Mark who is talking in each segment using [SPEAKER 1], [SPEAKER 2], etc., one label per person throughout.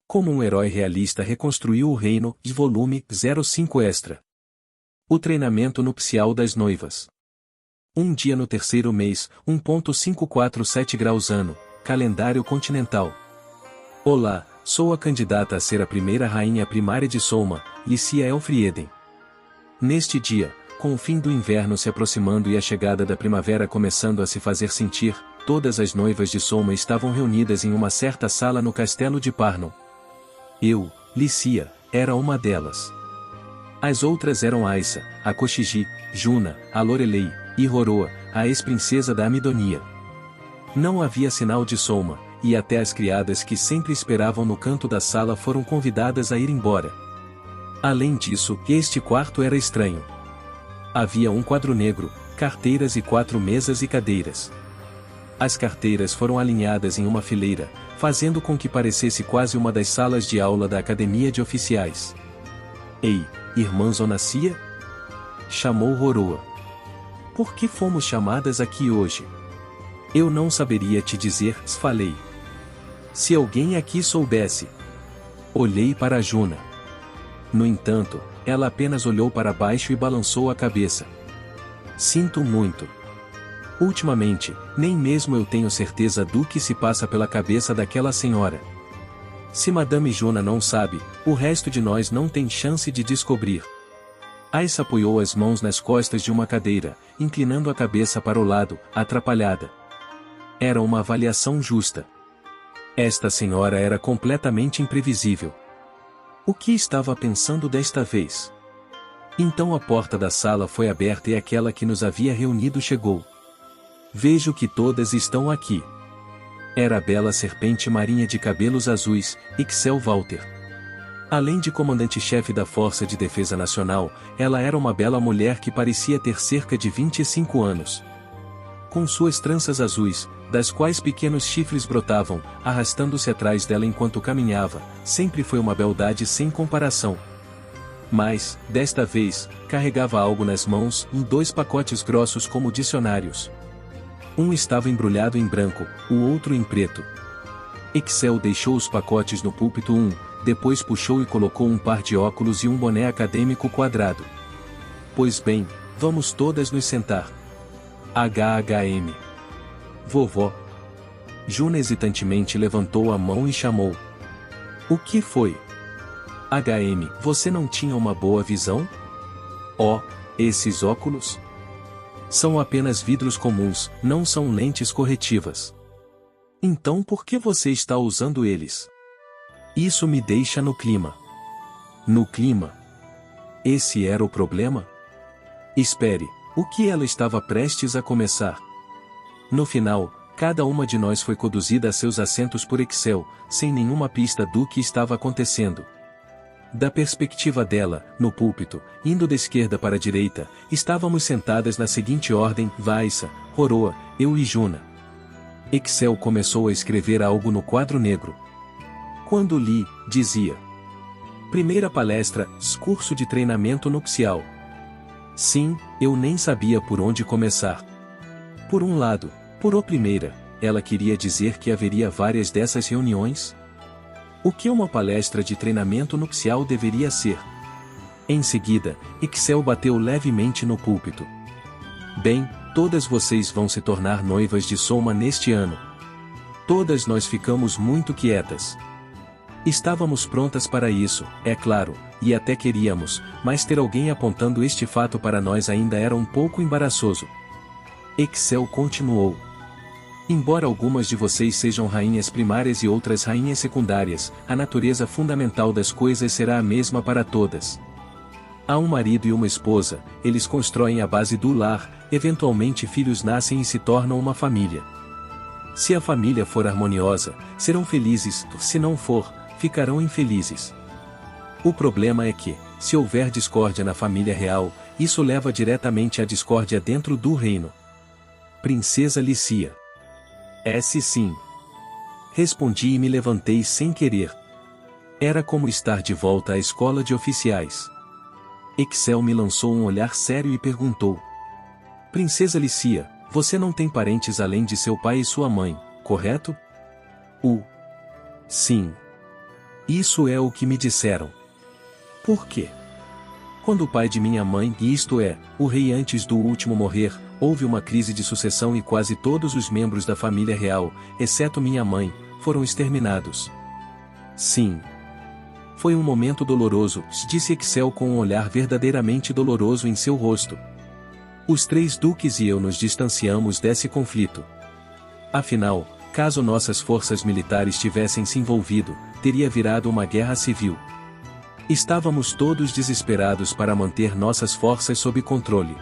[SPEAKER 1] Como um herói realista reconstruiu o reino, volume 05 extra. O treinamento nupcial das noivas. Um dia no terceiro mês, 1.547 graus ano, calendário continental. Olá, sou a candidata a ser a primeira rainha primária de Soma, Lícia Elfrieden. Neste dia, com o fim do inverno se aproximando e a chegada da primavera começando a se fazer sentir, todas as noivas de Soma estavam reunidas em uma certa sala no castelo de Parnon. Eu, Lícia, era uma delas. As outras eram Aissa, a Koshiji, Juna, a Lorelei, e Roroa, a ex-princesa da Amidonia. Não havia sinal de Soma, e até as criadas que sempre esperavam no canto da sala foram convidadas a ir embora. Além disso, este quarto era estranho. Havia um quadro negro, carteiras e 4 mesas e cadeiras. As carteiras foram alinhadas em uma fileira, fazendo com que parecesse quase uma das salas de aula da Academia de Oficiais. Ei, irmã Zonacia? Chamou Roroa. Por que fomos chamadas aqui hoje? Eu não saberia te dizer, falei. Se alguém aqui soubesse. Olhei para Juna. No entanto, ela apenas olhou para baixo e balançou a cabeça. Sinto muito. Ultimamente, nem mesmo eu tenho certeza do que se passa pela cabeça daquela senhora. Se Madame Juna não sabe, o resto de nós não tem chance de descobrir. Aissa apoiou as mãos nas costas de uma cadeira, inclinando a cabeça para o lado, atrapalhada. Era uma avaliação justa. Esta senhora era completamente imprevisível. O que estava pensando desta vez? Então a porta da sala foi aberta e aquela que nos havia reunido chegou. Vejo que todas estão aqui. Era a bela serpente marinha de cabelos azuis, Ixel Walter. Além de comandante-chefe da Força de Defesa Nacional, ela era uma bela mulher que parecia ter cerca de 25 anos. Com suas tranças azuis, das quais pequenos chifres brotavam, arrastando-se atrás dela enquanto caminhava, sempre foi uma beldade sem comparação. Mas, desta vez, carregava algo nas mãos, em 2 pacotes grossos como dicionários. Um estava embrulhado em branco, o outro em preto. Ixel deixou os pacotes no púlpito depois puxou e colocou um par de óculos e um boné acadêmico quadrado. Pois bem, vamos todas nos sentar. HHM. Vovó. Juna hesitantemente levantou a mão e chamou. O que foi? HM, você não tinha uma boa visão? Oh, esses óculos? São apenas vidros comuns, não são lentes corretivas. Então por que você está usando eles? Isso me deixa no clima. No clima? Esse era o problema? Espere, o que ela estava prestes a começar? No final, cada uma de nós foi conduzida a seus assentos por Ixel, sem nenhuma pista do que estava acontecendo. Da perspectiva dela, no púlpito, indo da esquerda para a direita, estávamos sentadas na seguinte ordem: Aissa, Roroa, eu e Juna. Ixel começou a escrever algo no quadro negro. Quando li, dizia: Primeira palestra, curso de treinamento nupcial. Sim, eu nem sabia por onde começar. Por um lado, por primeira, ela queria dizer que haveria várias dessas reuniões? O que uma palestra de treinamento nupcial deveria ser? Em seguida, Ixel bateu levemente no púlpito. Bem, todas vocês vão se tornar noivas de Soma neste ano. Todas nós ficamos muito quietas. Estávamos prontas para isso, é claro, e até queríamos, mas ter alguém apontando este fato para nós ainda era um pouco embaraçoso. Ixel continuou. Embora algumas de vocês sejam rainhas primárias e outras rainhas secundárias, a natureza fundamental das coisas será a mesma para todas. Há um marido e uma esposa, eles constroem a base do lar, eventualmente filhos nascem e se tornam uma família. Se a família for harmoniosa, serão felizes, se não for, ficarão infelizes. O problema é que, se houver discórdia na família real, isso leva diretamente à discórdia dentro do reino. Princesa Lícia. Sim. Respondi e me levantei sem querer. Era como estar de volta à escola de oficiais. Ixel me lançou um olhar sério e perguntou: Princesa Lícia, você não tem parentes além de seu pai e sua mãe, correto? Sim. Isso é o que me disseram. Por quê? Quando o pai de minha mãe, isto é, o rei antes do último morrer, houve uma crise de sucessão e quase todos os membros da família real, exceto minha mãe, foram exterminados. Sim. Foi um momento doloroso, disse Excel com um olhar verdadeiramente doloroso em seu rosto. Os 3 duques e eu nos distanciamos desse conflito. Afinal, caso nossas forças militares tivessem se envolvido, teria virado uma guerra civil. Estávamos todos desesperados para manter nossas forças sob controle.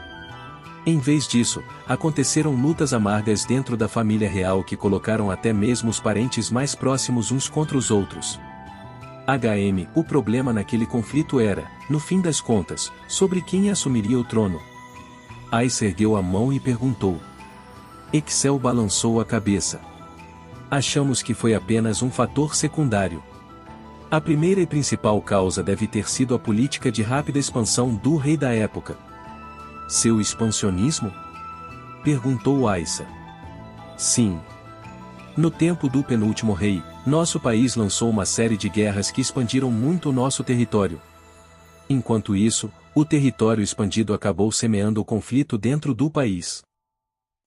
[SPEAKER 1] Em vez disso, aconteceram lutas amargas dentro da família real que colocaram até mesmo os parentes mais próximos uns contra os outros. O problema naquele conflito era, no fim das contas, sobre quem assumiria o trono. Ice ergueu a mão e perguntou. Excel balançou a cabeça. Achamos que foi apenas um fator secundário. A primeira e principal causa deve ter sido a política de rápida expansão do rei da época. Seu expansionismo? Perguntou Aissa. Sim. No tempo do penúltimo rei, nosso país lançou uma série de guerras que expandiram muito o nosso território. Enquanto isso, o território expandido acabou semeando o conflito dentro do país.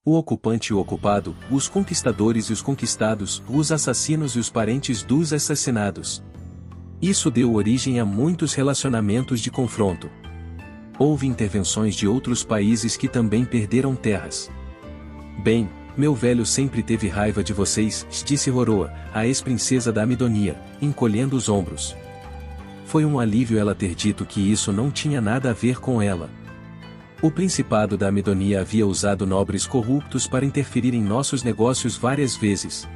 [SPEAKER 1] O ocupante e o ocupado, os conquistadores e os conquistados, os assassinos e os parentes dos assassinados. Isso deu origem a muitos relacionamentos de confronto. Houve intervenções de outros países que também perderam terras. Bem, meu velho sempre teve raiva de vocês, disse Roroa, a ex-princesa da Amidonia, encolhendo os ombros. Foi um alívio ela ter dito que isso não tinha nada a ver com ela. O Principado da Amidonia havia usado nobres corruptos para interferir em nossos negócios várias vezes.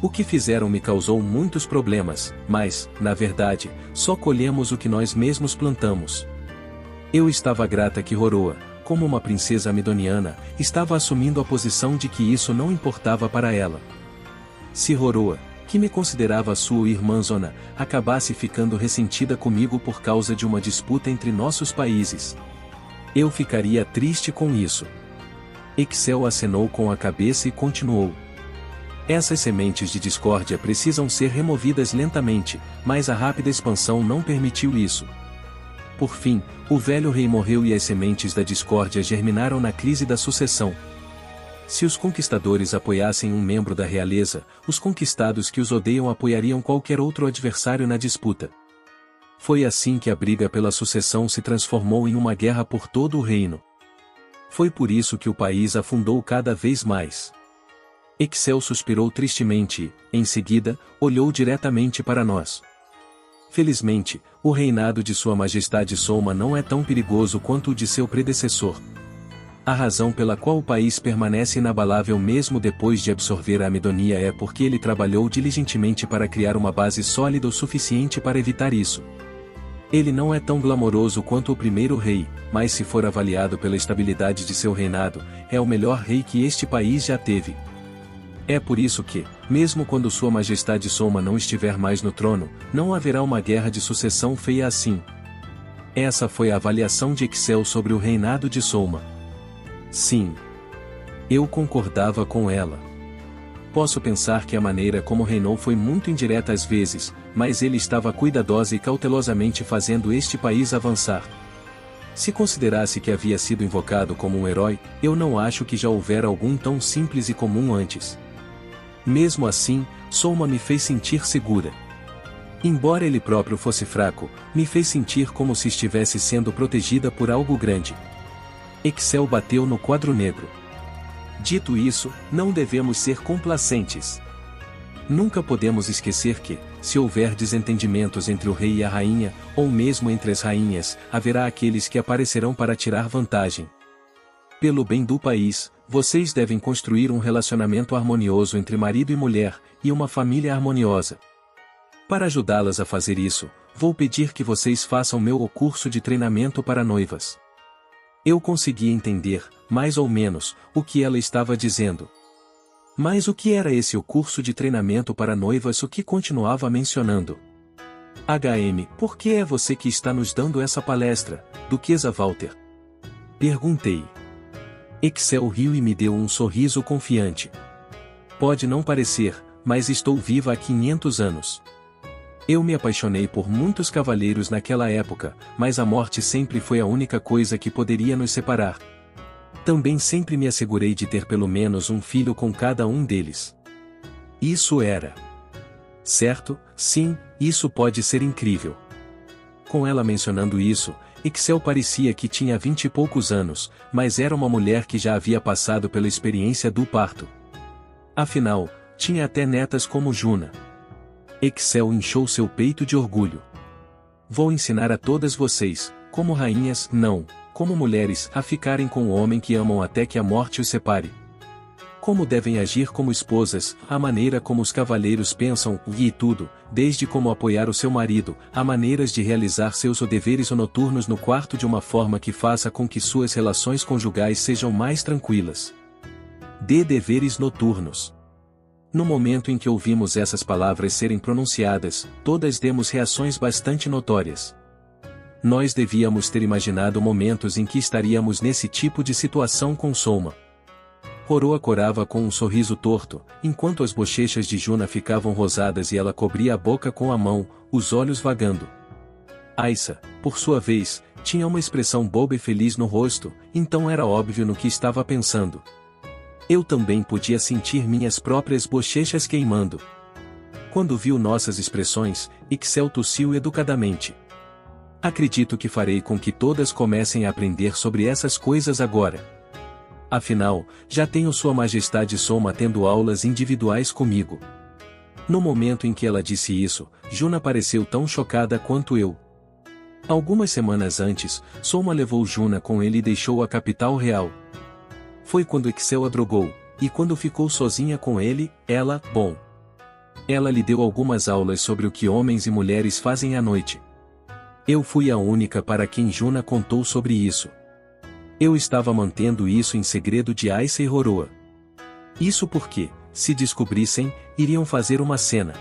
[SPEAKER 1] O que fizeram me causou muitos problemas, mas, na verdade, só colhemos o que nós mesmos plantamos. Eu estava grata que Roroa, como uma princesa amidoniana, estava assumindo a posição de que isso não importava para ela. Se Roroa, que me considerava sua irmãzona, acabasse ficando ressentida comigo por causa de uma disputa entre nossos países, eu ficaria triste com isso. Excel acenou com a cabeça e continuou. Essas sementes de discórdia precisam ser removidas lentamente, mas a rápida expansão não permitiu isso. Por fim, o velho rei morreu e as sementes da discórdia germinaram na crise da sucessão. Se os conquistadores apoiassem um membro da realeza, os conquistados que os odeiam apoiariam qualquer outro adversário na disputa. Foi assim que a briga pela sucessão se transformou em uma guerra por todo o reino. Foi por isso que o país afundou cada vez mais. Excel suspirou tristemente e, em seguida, olhou diretamente para nós. Felizmente, o reinado de Sua Majestade Soma não é tão perigoso quanto o de seu predecessor. A razão pela qual o país permanece inabalável mesmo depois de absorver a Amidonia é porque ele trabalhou diligentemente para criar uma base sólida o suficiente para evitar isso. Ele não é tão glamouroso quanto o primeiro rei, mas se for avaliado pela estabilidade de seu reinado, é o melhor rei que este país já teve. É por isso que, mesmo quando Sua Majestade Soma não estiver mais no trono, não haverá uma guerra de sucessão feia assim. Essa foi a avaliação de Excel sobre o reinado de Soma. Sim. Eu concordava com ela. Posso pensar que a maneira como reinou foi muito indireta às vezes, mas ele estava cuidadosa e cautelosamente fazendo este país avançar. Se considerasse que havia sido invocado como um herói, eu não acho que já houvera algum tão simples e comum antes. Mesmo assim, Soma me fez sentir segura. Embora ele próprio fosse fraco, me fez sentir como se estivesse sendo protegida por algo grande. Excel bateu no quadro negro. Dito isso, não devemos ser complacentes. Nunca podemos esquecer que, se houver desentendimentos entre o rei e a rainha, ou mesmo entre as rainhas, haverá aqueles que aparecerão para tirar vantagem. Pelo bem do país, vocês devem construir um relacionamento harmonioso entre marido e mulher, e uma família harmoniosa. Para ajudá-las a fazer isso, vou pedir que vocês façam meu curso de treinamento para noivas. Eu consegui entender, mais ou menos, o que ela estava dizendo. Mas o que era esse o curso de treinamento para noivas o que continuava mencionando? Por que é você que está nos dando essa palestra, Duquesa Walter? Perguntei. Excel riu e me deu um sorriso confiante. Pode não parecer, mas estou viva há 500 anos. Eu me apaixonei por muitos cavalheiros naquela época, mas a morte sempre foi a única coisa que poderia nos separar. Também sempre me assegurei de ter pelo menos um filho com cada um deles. Isso era certo? Sim, isso pode ser incrível. Com ela mencionando isso, Ixel parecia que tinha 20 e poucos anos, mas era uma mulher que já havia passado pela experiência do parto. Afinal, tinha até netas como Juna. Ixel inchou seu peito de orgulho. Vou ensinar a todas vocês, como rainhas, não, como mulheres, a ficarem com o homem que amam até que a morte os separe. Como devem agir como esposas, a maneira como os cavalheiros pensam, e tudo, desde como apoiar o seu marido, a maneiras de realizar seus deveres noturnos no quarto de uma forma que faça com que suas relações conjugais sejam mais tranquilas. Dê deveres noturnos. No momento em que ouvimos essas palavras serem pronunciadas, todas demos reações bastante notórias. Nós devíamos ter imaginado momentos em que estaríamos nesse tipo de situação com Soma. Coroa corava com um sorriso torto, enquanto as bochechas de Juna ficavam rosadas e ela cobria a boca com a mão, os olhos vagando. Aissa, por sua vez, tinha uma expressão boba e feliz no rosto, então era óbvio no que estava pensando. Eu também podia sentir minhas próprias bochechas queimando. Quando viu nossas expressões, Ixel tossiu educadamente. Acredito que farei com que todas comecem a aprender sobre essas coisas agora. Afinal, já tenho Sua Majestade Soma tendo aulas individuais comigo. No momento em que ela disse isso, Juna pareceu tão chocada quanto eu. Algumas semanas antes, Soma levou Juna com ele e deixou a capital real. Foi quando Ixel a drogou, e quando ficou sozinha com ele, ela lhe deu algumas aulas sobre o que homens e mulheres fazem à noite. Eu fui a única para quem Juna contou sobre isso. Eu estava mantendo isso em segredo de Aissa e Roroa. Isso porque, se descobrissem, iriam fazer uma cena.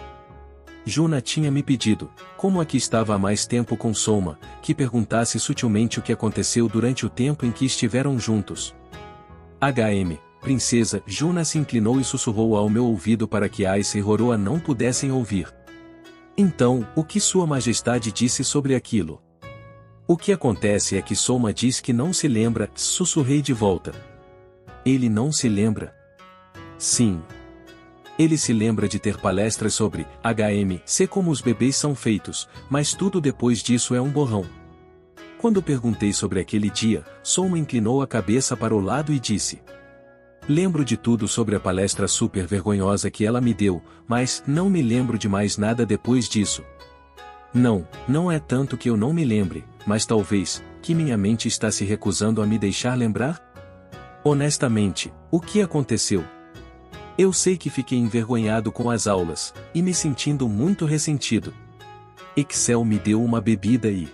[SPEAKER 1] Juna tinha me pedido, como aqui estava há mais tempo com Soma, que perguntasse sutilmente o que aconteceu durante o tempo em que estiveram juntos. Princesa, Juna se inclinou e sussurrou ao meu ouvido para que Aissa e Roroa não pudessem ouvir. Então, o que Sua Majestade disse sobre aquilo? O que acontece é que Soma diz que não se lembra, sussurrei de volta. Ele não se lembra? Sim. Ele se lembra de ter palestras sobre ser como os bebês são feitos, mas tudo depois disso é um borrão. Quando perguntei sobre aquele dia, Soma inclinou a cabeça para o lado e disse: lembro de tudo sobre a palestra super vergonhosa que ela me deu, mas não me lembro de mais nada depois disso. Não é tanto que eu não me lembre, mas talvez, que minha mente está se recusando a me deixar lembrar? Honestamente, o que aconteceu? Eu sei que fiquei envergonhado com as aulas, e me sentindo muito ressentido. Ixel me deu uma bebida e...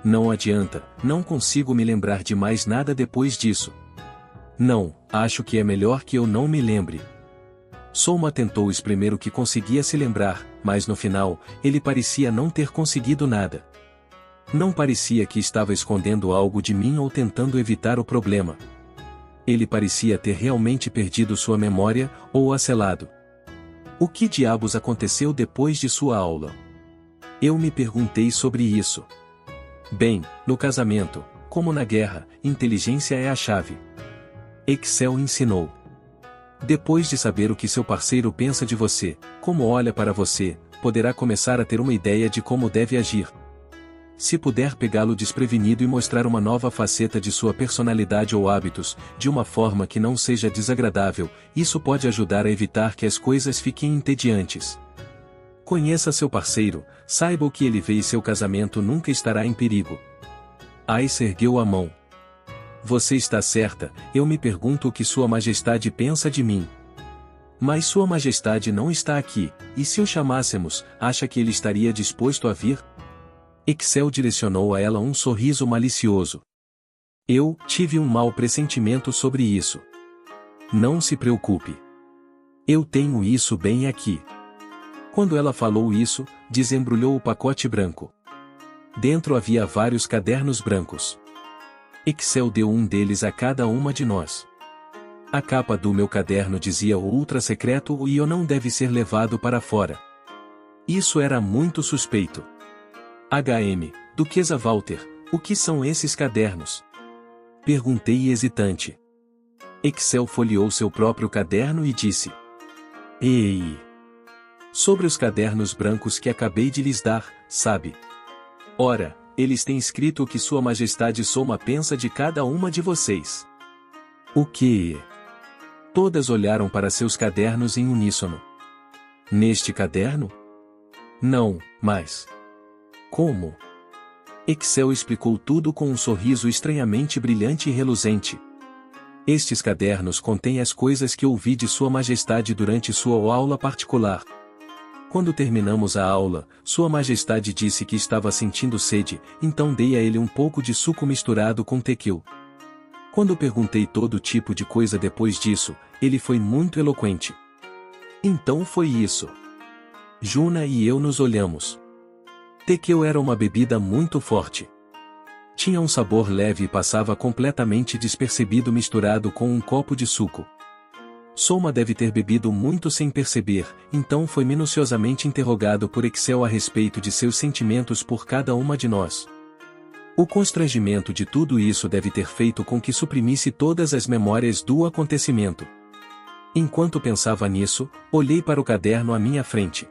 [SPEAKER 1] não adianta, não consigo me lembrar de mais nada depois disso. Não, acho que é melhor que eu não me lembre. Soma tentou espremer o que conseguia se lembrar, mas no final, ele parecia não ter conseguido nada. Não parecia que estava escondendo algo de mim ou tentando evitar o problema. Ele parecia ter realmente perdido sua memória, ou a selado. O que diabos aconteceu depois de sua aula? Eu me perguntei sobre isso. Bem, no casamento, como na guerra, inteligência é a chave. Ixel ensinou. Depois de saber o que seu parceiro pensa de você, como olha para você, poderá começar a ter uma ideia de como deve agir. Se puder pegá-lo desprevenido e mostrar uma nova faceta de sua personalidade ou hábitos, de uma forma que não seja desagradável, isso pode ajudar a evitar que as coisas fiquem entediantes. Conheça seu parceiro, saiba o que ele vê e seu casamento nunca estará em perigo. Aissa ergueu a mão. Você está certa, eu me pergunto o que Sua Majestade pensa de mim. Mas Sua Majestade não está aqui, e se o chamássemos, acha que ele estaria disposto a vir? Ixel direcionou a ela um sorriso malicioso. Eu tive um mau pressentimento sobre isso. Não se preocupe. Eu tenho isso bem aqui. Quando ela falou isso, desembrulhou o pacote branco. Dentro havia vários cadernos brancos. Ixel deu um deles a cada uma de nós. A capa do meu caderno dizia o ultra secreto e eu não deve ser levado para fora. Isso era muito suspeito. Duquesa Walter, o que são esses cadernos? Perguntei hesitante. Excel folheou seu próprio caderno e disse: Ei! Sobre os cadernos brancos que acabei de lhes dar, sabe? Ora, eles têm escrito o que Sua Majestade Soma pensa de cada uma de vocês. O quê? Todas olharam para seus cadernos em uníssono. Neste caderno? Não, mas... Como? Excel explicou tudo com um sorriso estranhamente brilhante e reluzente. Estes cadernos contêm as coisas que ouvi de Sua Majestade durante sua aula particular. Quando terminamos a aula, Sua Majestade disse que estava sentindo sede, então dei a ele um pouco de suco misturado com tequil. Quando perguntei todo tipo de coisa depois disso, ele foi muito eloquente. Então foi isso. Juna e eu nos olhamos. Tequil era uma bebida muito forte. Tinha um sabor leve e passava completamente despercebido misturado com um copo de suco. Soma deve ter bebido muito sem perceber, então foi minuciosamente interrogado por Excel a respeito de seus sentimentos por cada uma de nós. O constrangimento de tudo isso deve ter feito com que suprimisse todas as memórias do acontecimento. Enquanto pensava nisso, olhei para o caderno à minha frente.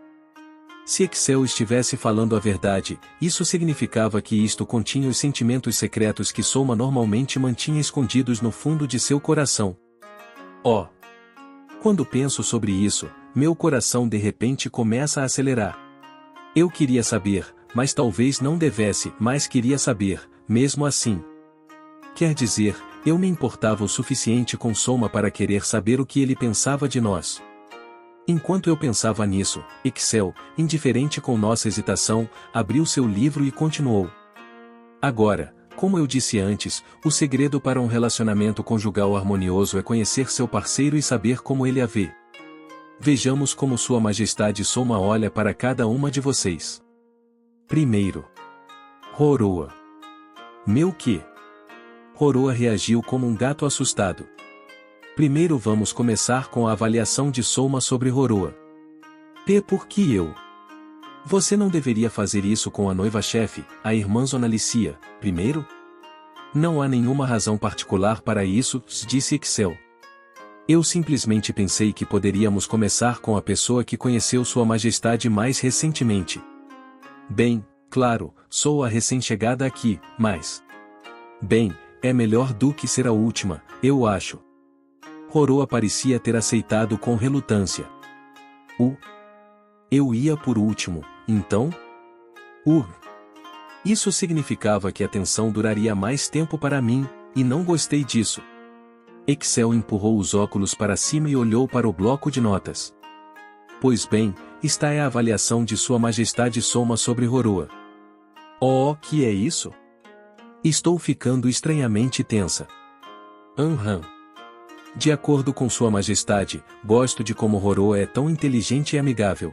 [SPEAKER 1] Se Excel estivesse falando a verdade, isso significava que isto continha os sentimentos secretos que Soma normalmente mantinha escondidos no fundo de seu coração. Oh! Quando penso sobre isso, meu coração de repente começa a acelerar. Eu queria saber, mas talvez não devesse, mas queria saber, mesmo assim. Quer dizer, eu me importava o suficiente com Soma para querer saber o que ele pensava de nós. Enquanto eu pensava nisso, Excel, indiferente com nossa hesitação, abriu seu livro e continuou. Agora, como eu disse antes, o segredo para um relacionamento conjugal harmonioso é conhecer seu parceiro e saber como ele a vê. Vejamos como Sua Majestade Soma olha para cada uma de vocês. Primeiro. Roroa. Meu quê? Roroa reagiu como um gato assustado. Primeiro vamos começar com a avaliação de Soma sobre Roroa. Por que eu? Você não deveria fazer isso com a noiva-chefe, a irmã Zonalicia, primeiro? Não há nenhuma razão particular para isso, disse Excel. Eu simplesmente pensei que poderíamos começar com a pessoa que conheceu Sua Majestade mais recentemente. Bem, claro, sou a recém-chegada aqui, mas... Bem, é melhor do que ser a última, eu acho. Roroa parecia ter aceitado com relutância. Eu ia por último, então? Isso significava que a tensão duraria mais tempo para mim, e não gostei disso. Excel empurrou os óculos para cima e olhou para o bloco de notas. Pois bem, está a avaliação de Sua Majestade Soma sobre Roroa. Oh, que é isso? Estou ficando estranhamente tensa. De acordo com Sua Majestade, gosto de como Roroa é tão inteligente e amigável.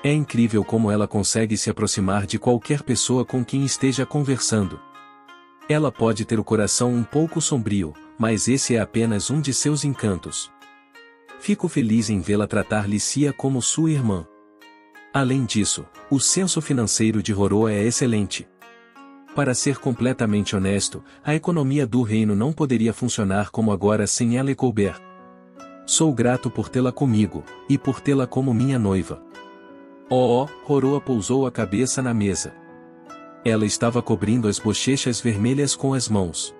[SPEAKER 1] É incrível como ela consegue se aproximar de qualquer pessoa com quem esteja conversando. Ela pode ter o coração um pouco sombrio, mas esse é apenas um de seus encantos. Fico feliz em vê-la tratar Licia como sua irmã. Além disso, o senso financeiro de Roroa é excelente. Para ser completamente honesto, a economia do reino não poderia funcionar como agora sem ela e Colbert. Sou grato por tê-la comigo, e por tê-la como minha noiva. Roroa pousou a cabeça na mesa. Ela estava cobrindo as bochechas vermelhas com as mãos.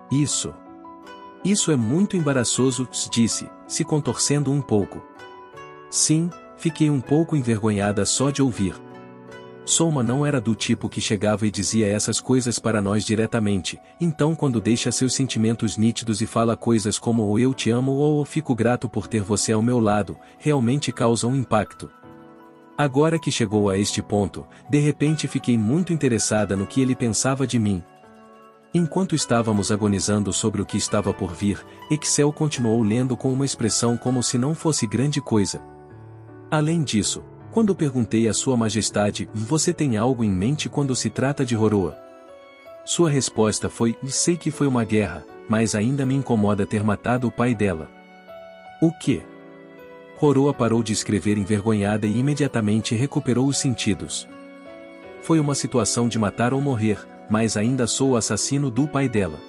[SPEAKER 1] Isso é muito embaraçoso, disse, se contorcendo um pouco. Sim, fiquei um pouco envergonhada só de ouvir. Soma não era do tipo que chegava e dizia essas coisas para nós diretamente, então quando deixa seus sentimentos nítidos e fala coisas como ou eu te amo ou fico grato por ter você ao meu lado, realmente causa um impacto. Agora que chegou a este ponto, de repente fiquei muito interessada no que ele pensava de mim. Enquanto estávamos agonizando sobre o que estava por vir, Excel continuou lendo com uma expressão como se não fosse grande coisa. Além disso, quando perguntei a Sua Majestade, você tem algo em mente quando se trata de Roroa? Sua resposta foi, sei que foi uma guerra, mas ainda me incomoda ter matado o pai dela. O quê? Roroa parou de escrever envergonhada e imediatamente recuperou os sentidos. Foi uma situação de matar ou morrer, mas ainda sou o assassino do pai dela.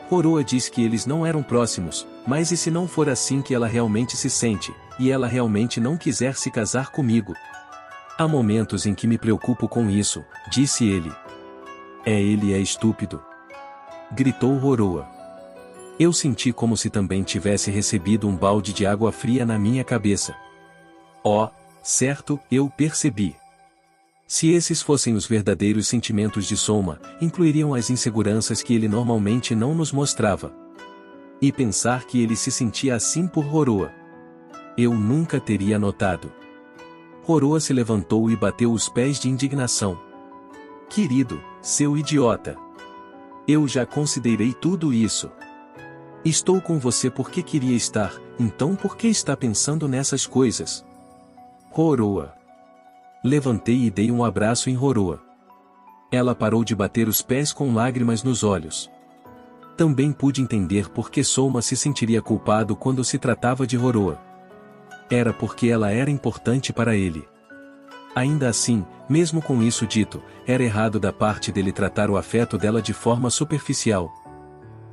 [SPEAKER 1] Roroa diz que eles não eram próximos, mas e se não for assim que ela realmente se sente, e ela realmente não quiser se casar comigo? Há momentos em que me preocupo com isso, disse ele. Ele é estúpido. Gritou Roroa. Eu senti como se também tivesse recebido um balde de água fria na minha cabeça. Certo, eu percebi. Se esses fossem os verdadeiros sentimentos de Soma, incluiriam as inseguranças que ele normalmente não nos mostrava. E pensar que ele se sentia assim por Roroa. Eu nunca teria notado. Roroa se levantou e bateu os pés de indignação. Querido, seu idiota. Eu já considerei tudo isso. Estou com você porque queria estar, então por que está pensando nessas coisas? Roroa. Levantei e dei um abraço em Roroa. Ela parou de bater os pés com lágrimas nos olhos. Também pude entender por que Soma se sentiria culpado quando se tratava de Roroa. Era porque ela era importante para ele. Ainda assim, mesmo com isso dito, era errado da parte dele tratar o afeto dela de forma superficial.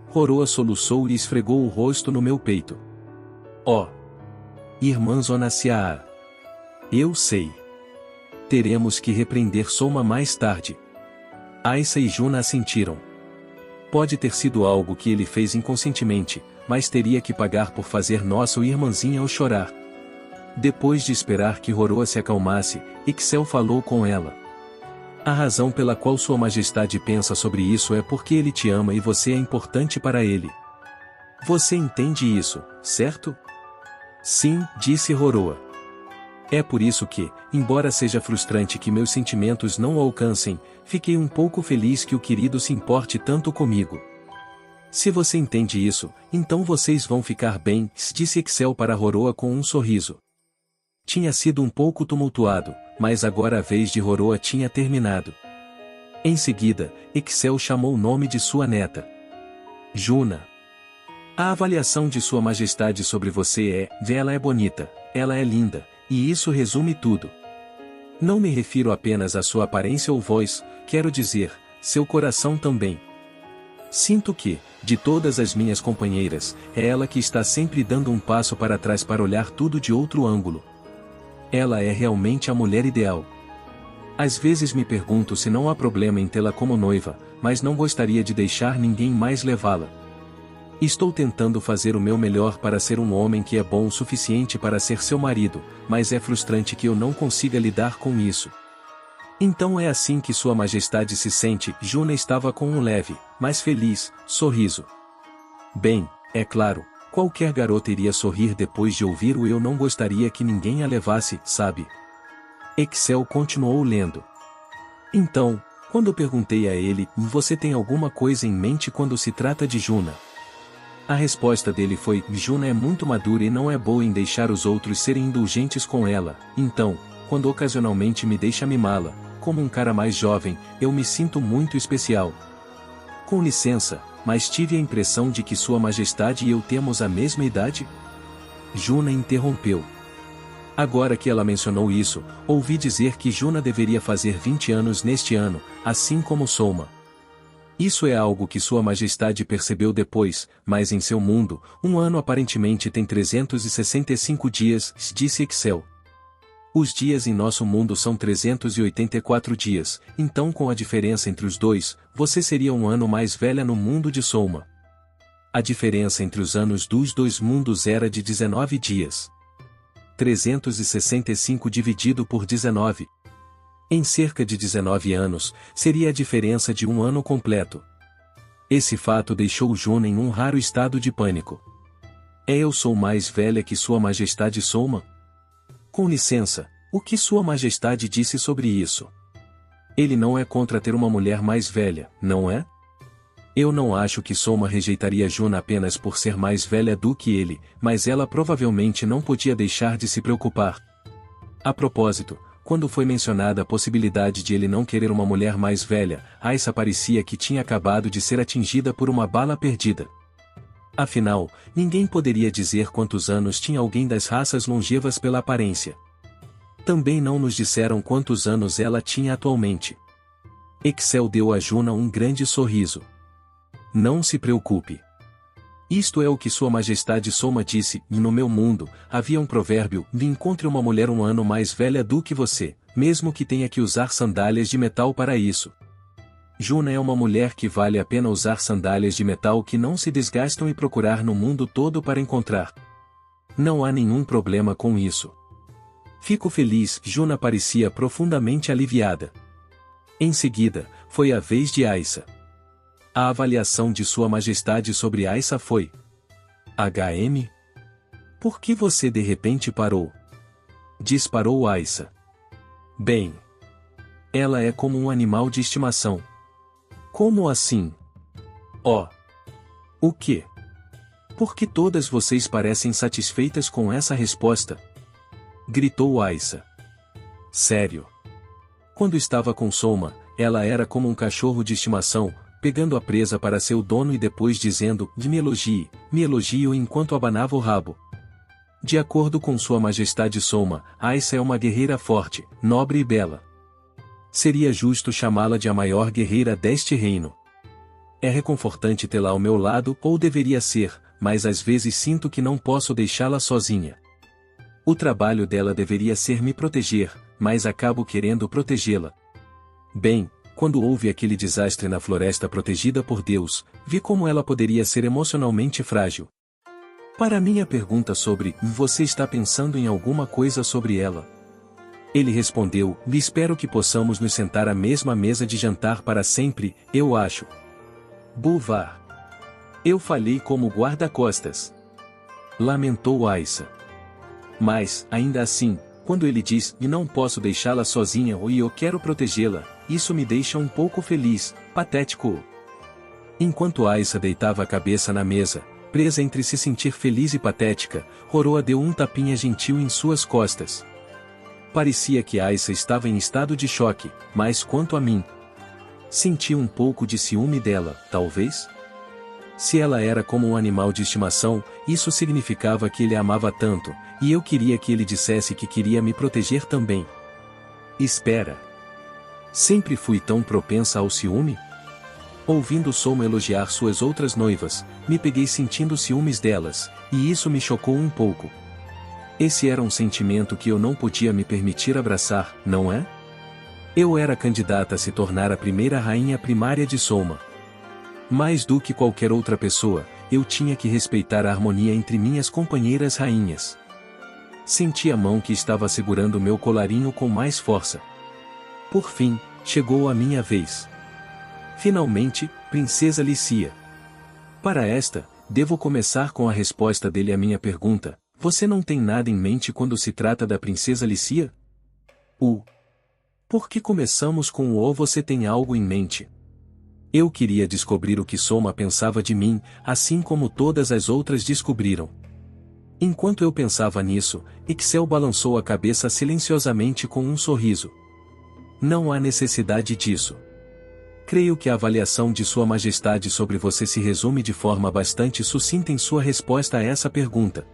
[SPEAKER 1] Roroa soluçou e esfregou o rosto no meu peito. Irmã Zonaciaa. Eu sei. Teremos que repreender Soma mais tarde. Aissa e Juna assentiram. Pode ter sido algo que ele fez inconscientemente, mas teria que pagar por fazer nossa irmãzinha ao chorar. Depois de esperar que Roroa se acalmasse, Ixel falou com ela. A razão pela qual Sua Majestade pensa sobre isso é porque ele te ama e você é importante para ele. Você entende isso, certo? Sim, disse Roroa. É por isso que, embora seja frustrante que meus sentimentos não o alcancem, fiquei um pouco feliz que o querido se importe tanto comigo. Se você entende isso, então vocês vão ficar bem, disse Ixel para Roroa com um sorriso. Tinha sido um pouco tumultuado, mas agora a vez de Roroa tinha terminado. Em seguida, Ixel chamou o nome de sua neta. Juna. A avaliação de Sua Majestade sobre você ela é bonita, ela é linda, e isso resume tudo. Não me refiro apenas à sua aparência ou voz, quero dizer, seu coração também. Sinto que, de todas as minhas companheiras, é ela que está sempre dando um passo para trás para olhar tudo de outro ângulo. Ela é realmente a mulher ideal. Às vezes me pergunto se não há problema em tê-la como noiva, mas não gostaria de deixar ninguém mais levá-la. Estou tentando fazer o meu melhor para ser um homem que é bom o suficiente para ser seu marido, mas é frustrante que eu não consiga lidar com isso. Então é assim que Sua Majestade se sente? Juna estava com um leve, mas feliz, sorriso. Bem, é claro. Qualquer garota iria sorrir depois de ouvir o eu não gostaria que ninguém a levasse, sabe? Ixel continuou lendo. Então, quando perguntei a ele, você tem alguma coisa em mente quando se trata de Juna? A resposta dele foi, Juna é muito madura e não é boa em deixar os outros serem indulgentes com ela, então, quando ocasionalmente me deixa mimá-la, como um cara mais jovem, eu me sinto muito especial. Com licença, mas tive a impressão de que Sua Majestade e eu temos a mesma idade? Juna interrompeu. Agora que ela mencionou isso, ouvi dizer que Juna deveria fazer 20 anos neste ano, assim como Soma. Isso é algo que Sua Majestade percebeu depois, mas em seu mundo, um ano aparentemente tem 365 dias, disse Ixel. Os dias em nosso mundo são 384 dias, então com a diferença entre os dois, você seria um ano mais velha no mundo de Soma. A diferença entre os anos dos dois mundos era de 19 dias. 365 dividido por 19. Em cerca de 19 anos, seria a diferença de um ano completo. Esse fato deixou Juna em um raro estado de pânico. Eu sou mais velha que Sua Majestade Soma? Com licença, o que Sua Majestade disse sobre isso? Ele não é contra ter uma mulher mais velha, não é? Eu não acho que Soma rejeitaria Juna apenas por ser mais velha do que ele, mas ela provavelmente não podia deixar de se preocupar. A propósito, quando foi mencionada a possibilidade de ele não querer uma mulher mais velha, Aissa parecia que tinha acabado de ser atingida por uma bala perdida. Afinal, ninguém poderia dizer quantos anos tinha alguém das raças longevas pela aparência. Também não nos disseram quantos anos ela tinha atualmente. Excel deu a Juna um grande sorriso. Não se preocupe. Isto é o que Sua Majestade Soma disse, e no meu mundo, havia um provérbio: encontre uma mulher um ano mais velha do que você, mesmo que tenha que usar sandálias de metal para isso. Juna é uma mulher que vale a pena usar sandálias de metal que não se desgastam e procurar no mundo todo para encontrar. Não há nenhum problema com isso. Fico feliz. Juna parecia profundamente aliviada. Em seguida, foi a vez de Aissa. A avaliação de Sua Majestade sobre Aissa foi: HM? Por que você de repente parou? Disparou Aissa. Bem. Ela é como um animal de estimação. Como assim? Oh. O quê? Por que todas vocês parecem satisfeitas com essa resposta? Gritou Aissa. Sério. Quando estava com Soma, ela era como um cachorro de estimação, pegando a presa para seu dono e depois dizendo: me elogio enquanto abanava o rabo. De acordo com Sua Majestade Soma, Aissa é uma guerreira forte, nobre e bela. Seria justo chamá-la de a maior guerreira deste reino. É reconfortante tê-la ao meu lado, ou deveria ser, mas às vezes sinto que não posso deixá-la sozinha. O trabalho dela deveria ser me proteger, mas acabo querendo protegê-la. Bem, quando houve aquele desastre na floresta protegida por Deus, vi como ela poderia ser emocionalmente frágil. Para minha pergunta sobre: você está pensando em alguma coisa sobre ela? Ele respondeu: espero que possamos nos sentar à mesma mesa de jantar para sempre, eu acho. Boulevard. Eu falhei como guarda-costas. Lamentou Aissa. Mas, ainda assim, quando ele diz: e não posso deixá-la sozinha ou eu quero protegê-la, isso me deixa um pouco feliz, patético. Enquanto Aissa deitava a cabeça na mesa, presa entre se sentir feliz e patética, Roroa deu um tapinha gentil em suas costas. Parecia que Aissa estava em estado de choque, mas quanto a mim, senti um pouco de ciúme dela, talvez? Se ela era como um animal de estimação, isso significava que ele a amava tanto, e eu queria que ele dissesse que queria me proteger também. Espera. Sempre fui tão propensa ao ciúme? Ouvindo Soma elogiar suas outras noivas, me peguei sentindo ciúmes delas, e isso me chocou um pouco. Esse era um sentimento que eu não podia me permitir abraçar, não é? Eu era candidata a se tornar a primeira rainha primária de Soma. Mais do que qualquer outra pessoa, eu tinha que respeitar a harmonia entre minhas companheiras rainhas. Senti a mão que estava segurando meu colarinho com mais força. Por fim, chegou a minha vez. Finalmente, Princesa Lícia. Para esta, devo começar com a resposta dele à minha pergunta: você não tem nada em mente quando se trata da Princesa Lícia? Por que começamos com o você tem algo em mente? Eu queria descobrir o que Soma pensava de mim, assim como todas as outras descobriram. Enquanto eu pensava nisso, Excel balançou a cabeça silenciosamente com um sorriso. Não há necessidade disso. Creio que a avaliação de Sua Majestade sobre você se resume de forma bastante sucinta em sua resposta a essa pergunta.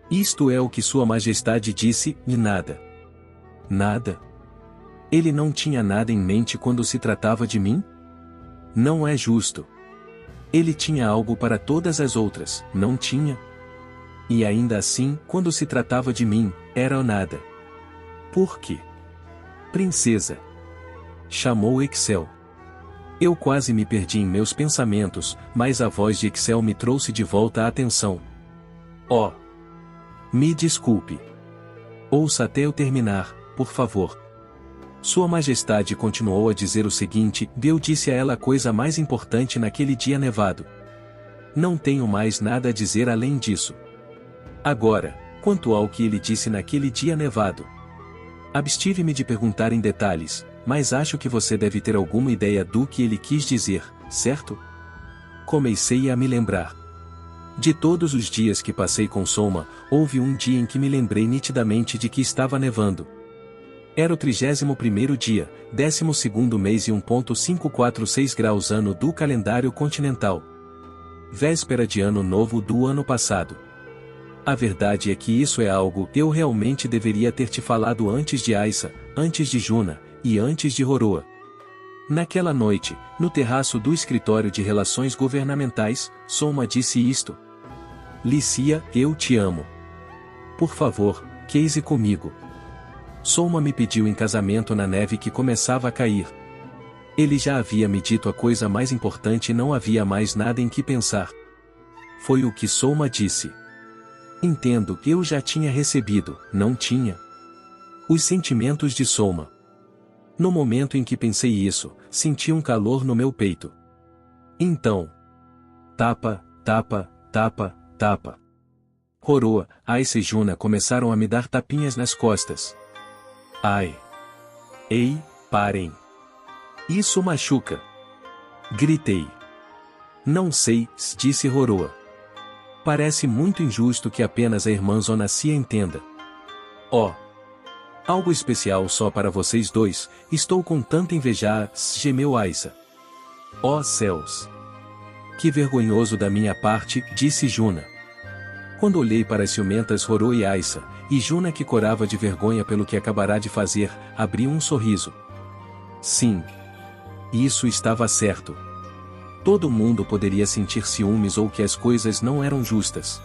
[SPEAKER 1] Isto é o que Sua Majestade disse, e nada. Nada? Ele não tinha nada em mente quando se tratava de mim? Não é justo. Ele tinha algo para todas as outras, não tinha? E ainda assim, quando se tratava de mim, era nada. Por quê? Princesa. Chamou Excel. Eu quase me perdi em meus pensamentos, mas a voz de Excel me trouxe de volta a atenção. Oh! Me desculpe. Ouça até eu terminar, por favor. Sua Majestade continuou a dizer o seguinte: eu disse a ela a coisa mais importante naquele dia nevado. Não tenho mais nada a dizer além disso. Agora, quanto ao que ele disse naquele dia nevado. Abstive-me de perguntar em detalhes, mas acho que você deve ter alguma ideia do que ele quis dizer, certo? Comecei a me lembrar. De todos os dias que passei com Soma, houve um dia em que me lembrei nitidamente de que estava nevando. Era o 31º dia, 12º mês e 1,546 graus ano do calendário continental. véspera de ano novo do ano passado. A verdade é que isso é algo eu realmente deveria ter te falado antes de Aissa, antes de Juna, e antes de Roroa. Naquela noite, no terraço do escritório de relações governamentais, Soma disse isto. Lícia, eu te amo. Por favor, case comigo. Soma me pediu em casamento na neve que começava a cair. Ele já havia me dito a coisa mais importante e não havia mais nada em que pensar. Foi o que Soma disse. Entendo, eu já tinha recebido, não tinha? Os sentimentos de Soma. No momento em que pensei isso, senti um calor no meu peito. Então. Tapa, tapa, tapa, tapa. Roroa, Aissa e Juna começaram a me dar tapinhas nas costas. Ai! Ei, parem! Isso machuca! Gritei. Não sei, disse Roroa. Parece muito injusto que apenas a irmã Zonacia entenda. Oh! Algo especial só para vocês dois, estou com tanta inveja, gemeu Aissa. Oh céus! Que vergonhoso da minha parte, disse Juna. Quando olhei para as ciumentas Roroa e Aissa, e Juna que corava de vergonha pelo que acabará de fazer, abri um sorriso. Sim. Isso estava certo. Todo mundo poderia sentir ciúmes ou que as coisas não eram justas.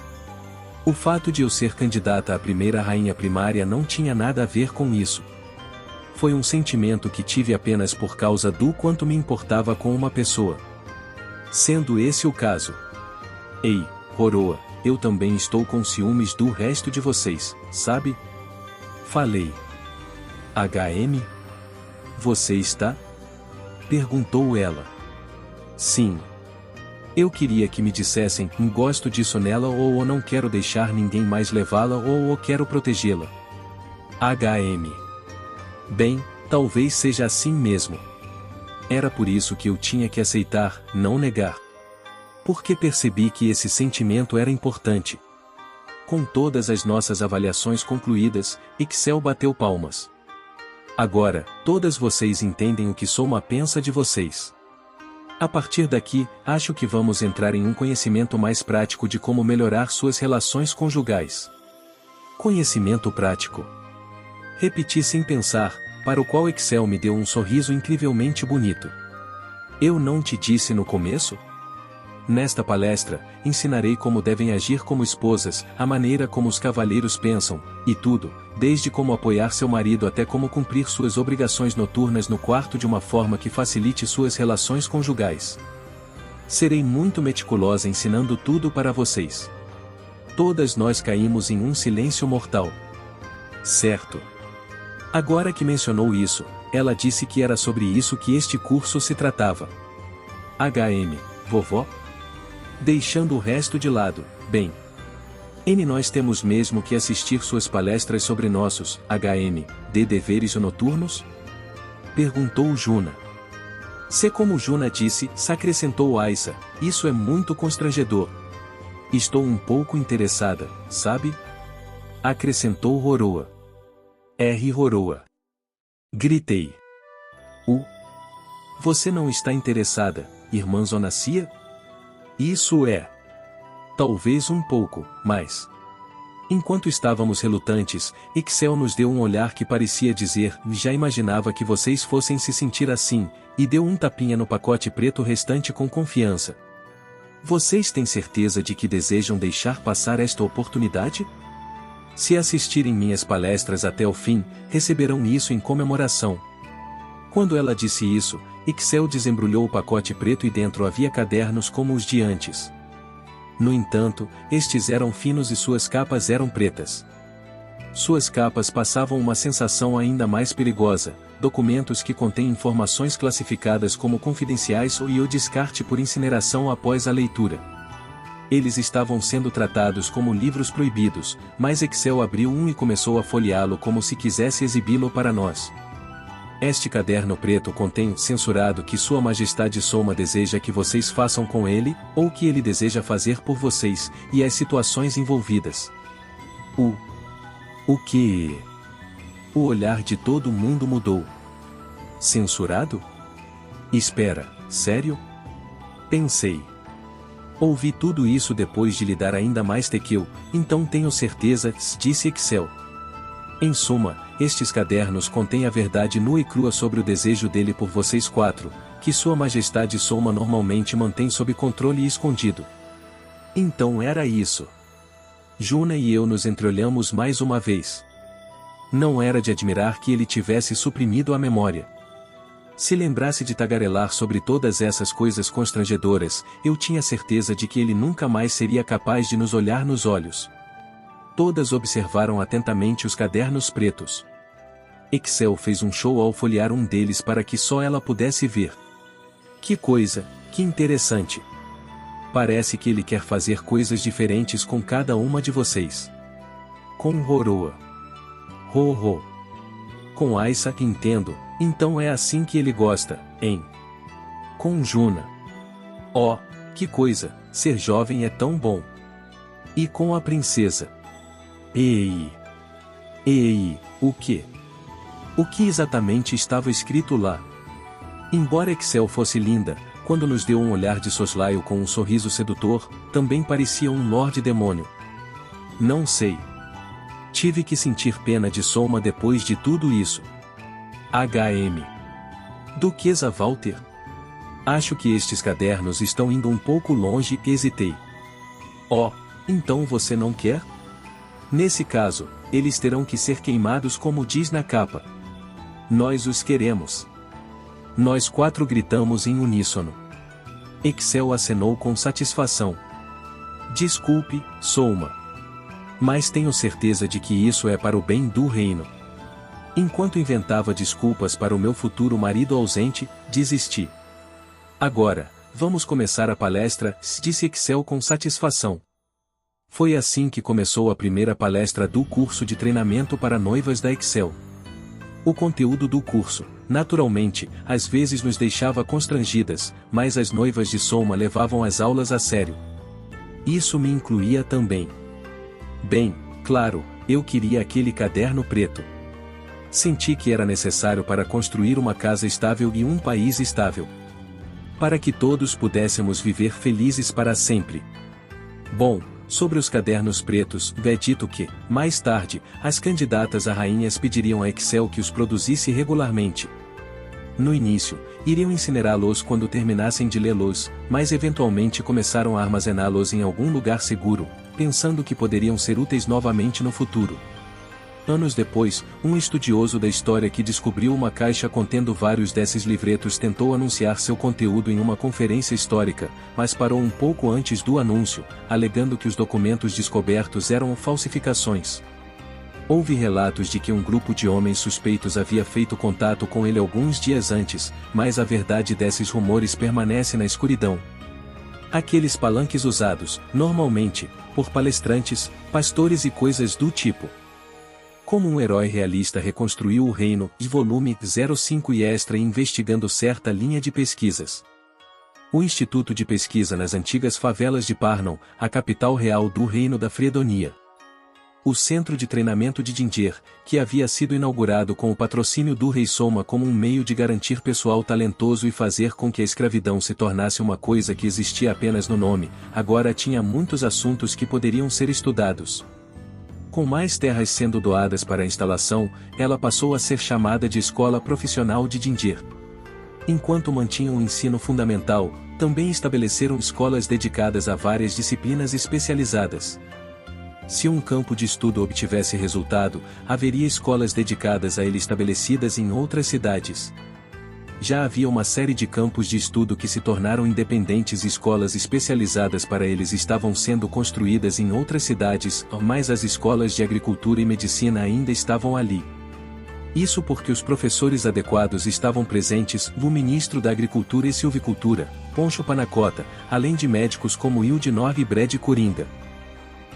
[SPEAKER 1] O fato de eu ser candidata à primeira rainha primária não tinha nada a ver com isso. Foi um sentimento que tive apenas por causa do quanto me importava com uma pessoa. Sendo esse o caso. Ei, Roroa, eu também estou com ciúmes do resto de vocês, sabe? Falei. HM? Você está? Perguntou ela. Sim. Eu queria que me dissessem, gosto disso nela ou não quero deixar ninguém mais levá-la ou quero protegê-la. HM. Bem, talvez seja assim mesmo. Era por isso que eu tinha que aceitar, não negar. Porque percebi que esse sentimento era importante. Com todas as nossas avaliações concluídas, Excel bateu palmas. Agora, todas vocês entendem o que Soma pensa de vocês. A partir daqui, acho que vamos entrar em um conhecimento mais prático de como melhorar suas relações conjugais. Conhecimento prático. Repeti sem pensar, para o qual Excel me deu um sorriso incrivelmente bonito. Eu não te disse no começo? Nesta palestra, ensinarei como devem agir como esposas, a maneira como os cavalheiros pensam, e tudo, desde como apoiar seu marido até como cumprir suas obrigações noturnas no quarto de uma forma que facilite suas relações conjugais. Serei muito meticulosa ensinando tudo para vocês. Todas nós caímos em um silêncio mortal. Certo. Agora que mencionou isso, ela disse que era sobre isso que este curso se tratava. HM, vovó? Deixando o resto de lado, bem. Nós temos mesmo que assistir suas palestras sobre nossos, de deveres noturnos? Perguntou Juna. Se como Juna disse, acrescentou Aissa, isso é muito constrangedor. Estou um pouco interessada, sabe? Acrescentou Roroa. Roroa. Gritei. Você não está interessada, irmã Zonacia? Isso é. Talvez um pouco, mas. Enquanto estávamos relutantes, Excel nos deu um olhar que parecia dizer, já imaginava que vocês fossem se sentir assim, e deu um tapinha no pacote preto restante com confiança. Vocês têm certeza de que desejam deixar passar esta oportunidade? Se assistirem minhas palestras até o fim, receberão isso em comemoração. Quando ela disse isso, Excel desembrulhou o pacote preto e dentro havia cadernos como os de antes. No entanto, estes eram finos e suas capas eram pretas. Suas capas passavam uma sensação ainda mais perigosa, documentos que contêm informações classificadas como confidenciais ou descarte por incineração após a leitura. Eles estavam sendo tratados como livros proibidos, mas Excel abriu um e começou a folheá-lo como se quisesse exibi-lo para nós. Este caderno preto contém o censurado que Sua Majestade Soma deseja que vocês façam com ele, ou que ele deseja fazer por vocês, e as situações envolvidas. O que? O olhar de todo mundo mudou. Censurado? Espera, sério? Pensei. Ouvi tudo isso depois de lhe dar ainda mais tequil, então tenho certeza, disse Excel. Em suma, estes cadernos contêm a verdade nua e crua sobre o desejo dele por vocês 4, que Sua Majestade Soma normalmente mantém sob controle e escondido. Então era isso. Juna e eu nos entreolhamos mais uma vez. Não era de admirar que ele tivesse suprimido a memória. Se lembrasse de tagarelar sobre todas essas coisas constrangedoras, eu tinha certeza de que ele nunca mais seria capaz de nos olhar nos olhos. Todas observaram atentamente os cadernos pretos. Excel fez um show ao folhear um deles para que só ela pudesse ver. Que coisa, que interessante. Parece que ele quer fazer coisas diferentes com cada uma de vocês. Com Roroa. Ho. Com Aissa, entendo, então é assim que ele gosta, hein? Com Juna. Oh, que coisa, ser jovem é tão bom. E com a princesa. Ei, o quê? O que exatamente estava escrito lá? Embora Excel fosse linda, quando nos deu um olhar de soslaio com um sorriso sedutor, também parecia um lorde demônio. Não sei. Tive que sentir pena de Soma depois de tudo isso. HM. Duquesa Walter? Acho que estes cadernos estão indo um pouco longe, hesitei. Oh, então você não quer? Nesse caso, eles terão que ser queimados como diz na capa. Nós os queremos. Nós 4 gritamos em uníssono. Excel acenou com satisfação. Desculpe, Soma. Mas tenho certeza de que isso é para o bem do reino. Enquanto inventava desculpas para o meu futuro marido ausente, desisti. Agora, vamos começar a palestra, disse Excel com satisfação. Foi assim que começou a primeira palestra do curso de treinamento para noivas da Excel. O conteúdo do curso, naturalmente, às vezes nos deixava constrangidas, mas as noivas de Soma levavam as aulas a sério. Isso me incluía também. Bem, claro, eu queria aquele caderno preto. Senti que era necessário para construir uma casa estável e um país estável. Para que todos pudéssemos viver felizes para sempre. Bom, sobre os cadernos pretos, é dito que, mais tarde, as candidatas a rainhas pediriam a Excel que os produzisse regularmente. No início, iriam incinerá-los quando terminassem de lê-los, mas eventualmente começaram a armazená-los em algum lugar seguro, pensando que poderiam ser úteis novamente no futuro. Anos depois, um estudioso da história que descobriu uma caixa contendo vários desses livretos tentou anunciar seu conteúdo em uma conferência histórica, mas parou um pouco antes do anúncio, alegando que os documentos descobertos eram falsificações. Houve relatos de que um grupo de homens suspeitos havia feito contato com ele alguns dias antes, mas a verdade desses rumores permanece na escuridão. Aqueles palanques usados, normalmente, por palestrantes, pastores e coisas do tipo. Como um herói realista reconstruiu o reino, e volume 05 e extra investigando certa linha de pesquisas. O Instituto de Pesquisa nas antigas favelas de Parnon, a capital real do Reino da Fredonia. O Centro de Treinamento de Dindir, que havia sido inaugurado com o patrocínio do rei Soma como um meio de garantir pessoal talentoso e fazer com que a escravidão se tornasse uma coisa que existia apenas no nome, agora tinha muitos assuntos que poderiam ser estudados. Com mais terras sendo doadas para a instalação, ela passou a ser chamada de Escola Profissional de Dindir. Enquanto mantinham o ensino fundamental, também estabeleceram escolas dedicadas a várias disciplinas especializadas. Se um campo de estudo obtivesse resultado, haveria escolas dedicadas a ele estabelecidas em outras cidades. Já havia uma série de campos de estudo que se tornaram independentes e escolas especializadas para eles estavam sendo construídas em outras cidades, mas as escolas de agricultura e medicina ainda estavam ali. Isso porque os professores adequados estavam presentes, o ministro da Agricultura e Silvicultura, Poncho Panacota, além de médicos como Ildinor e Brad Coringa.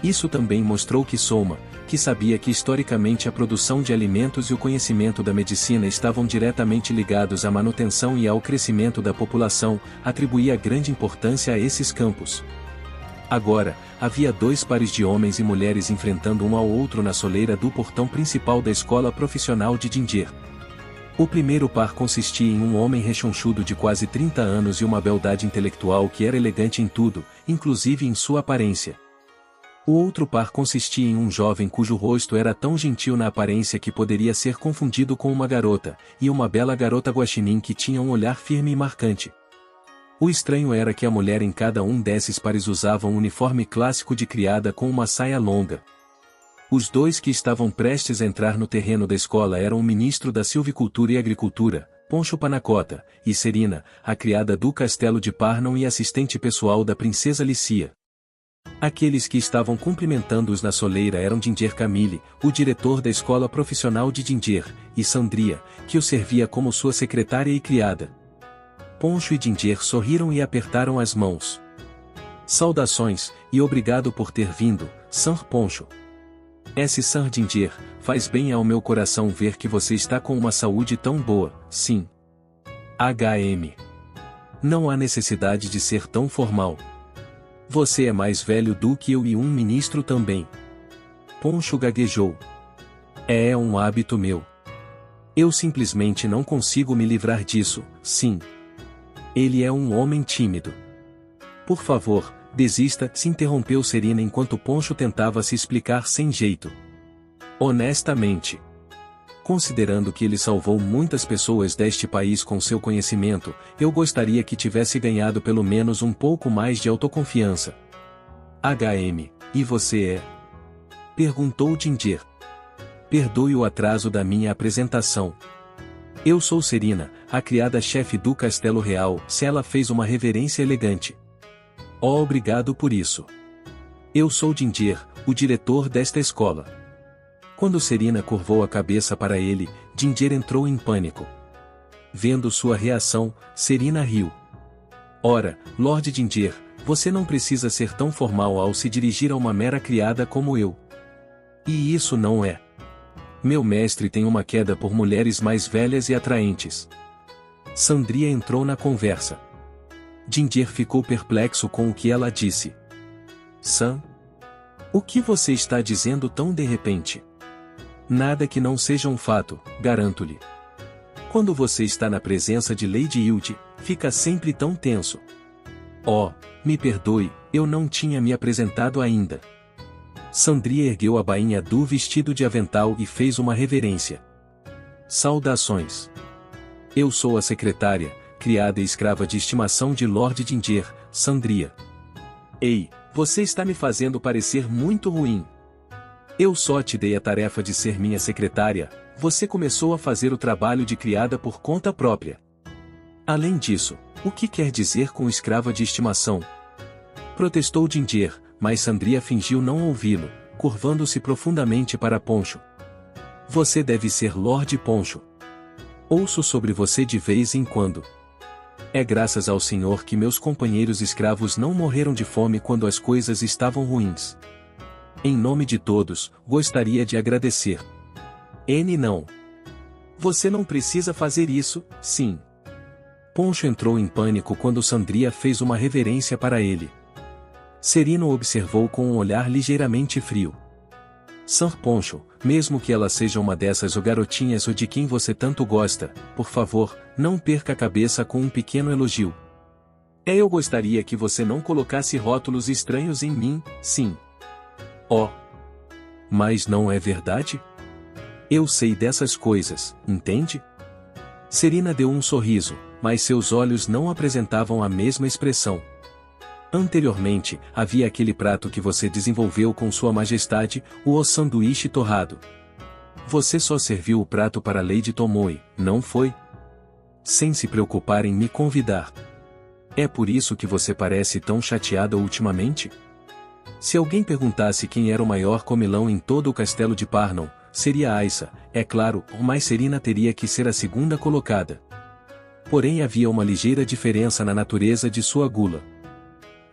[SPEAKER 1] Isso também mostrou que Soma, que sabia que historicamente a produção de alimentos e o conhecimento da medicina estavam diretamente ligados à manutenção e ao crescimento da população, atribuía grande importância a esses campos. Agora, havia 2 pares de homens e mulheres enfrentando um ao outro na soleira do portão principal da escola profissional de Dindir. O primeiro par consistia em um homem rechonchudo de quase 30 anos e uma beldade intelectual que era elegante em tudo, inclusive em sua aparência. O outro par consistia em um jovem cujo rosto era tão gentil na aparência que poderia ser confundido com uma garota, e uma bela garota guaxinim que tinha um olhar firme e marcante. O estranho era que a mulher em cada um desses pares usava um uniforme clássico de criada com uma saia longa. Os dois que estavam prestes a entrar no terreno da escola eram o ministro da Silvicultura e Agricultura, Poncho Panacota, e Serina, a criada do Castelo de Parnam e assistente pessoal da princesa Lícia. Aqueles que estavam cumprimentando-os na soleira eram Dinger Camille, o diretor da escola profissional de Dinger, e Sandria, que o servia como sua secretária e criada. Poncho e Dinger sorriram e apertaram as mãos. Saudações, e obrigado por ter vindo, Sr. Poncho. Sr. Dinger, faz bem ao meu coração ver que você está com uma saúde tão boa, sim. HM. Não há necessidade de ser tão formal. Você é mais velho do que eu e um ministro também. Poncho gaguejou. É um hábito meu. Eu simplesmente não consigo me livrar disso, sim. Ele é um homem tímido. Por favor, desista, se interrompeu Serina enquanto Poncho tentava se explicar sem jeito. Honestamente. Considerando que ele salvou muitas pessoas deste país com seu conhecimento, eu gostaria que tivesse ganhado pelo menos um pouco mais de autoconfiança. HM, e você é? Perguntou Dinger. Perdoe o atraso da minha apresentação. Eu sou Serina, a criada-chefe do Castelo Real, se ela fez uma reverência elegante. Oh, obrigado por isso. Eu sou Dinger, o diretor desta escola. Quando Serina curvou a cabeça para ele, Dinger entrou em pânico. Vendo sua reação, Serina riu. Ora, Lord Dinger, você não precisa ser tão formal ao se dirigir a uma mera criada como eu. E isso não é. Meu mestre tem uma queda por mulheres mais velhas e atraentes. Sandria entrou na conversa. Dinger ficou perplexo com o que ela disse. Sam? O que você está dizendo tão de repente? Nada que não seja um fato, garanto-lhe. Quando você está na presença de Lady Hilde, fica sempre tão tenso. Oh, me perdoe, eu não tinha me apresentado ainda. Sandria ergueu a bainha do vestido de avental e fez uma reverência. Saudações. Eu sou a secretária, criada e escrava de estimação de Lord Dinger, Sandria. Ei, você está me fazendo parecer muito ruim. Eu só te dei a tarefa de ser minha secretária, você começou a fazer o trabalho de criada por conta própria. Além disso, o que quer dizer com escrava de estimação? Protestou Dinger, mas Sandria fingiu não ouvi-lo, curvando-se profundamente para Poncho. Você deve ser Lord Poncho. Ouço sobre você de vez em quando. É graças ao Senhor que meus companheiros escravos não morreram de fome quando as coisas estavam ruins. Em nome de todos, gostaria de agradecer. Não. Você não precisa fazer isso, sim. Poncho entrou em pânico quando Sandria fez uma reverência para ele. Serino observou com um olhar ligeiramente frio. Sr. Poncho, mesmo que ela seja uma dessas garotinhas ou de quem você tanto gosta, por favor, não perca a cabeça com um pequeno elogio. Eu gostaria que você não colocasse rótulos estranhos em mim, sim. Oh. Mas não é verdade? Eu sei dessas coisas, entende? Serina deu um sorriso, mas seus olhos não apresentavam a mesma expressão. Anteriormente, havia aquele prato que você desenvolveu com Sua Majestade, o sanduíche torrado. Você só serviu o prato para Lady Tomoe, não foi? Sem se preocupar em me convidar. É por isso que você parece tão chateada ultimamente? Se alguém perguntasse quem era o maior comilão em todo o castelo de Parnam, seria Aissa, é claro, mas Serina teria que ser a segunda colocada. Porém havia uma ligeira diferença na natureza de sua gula.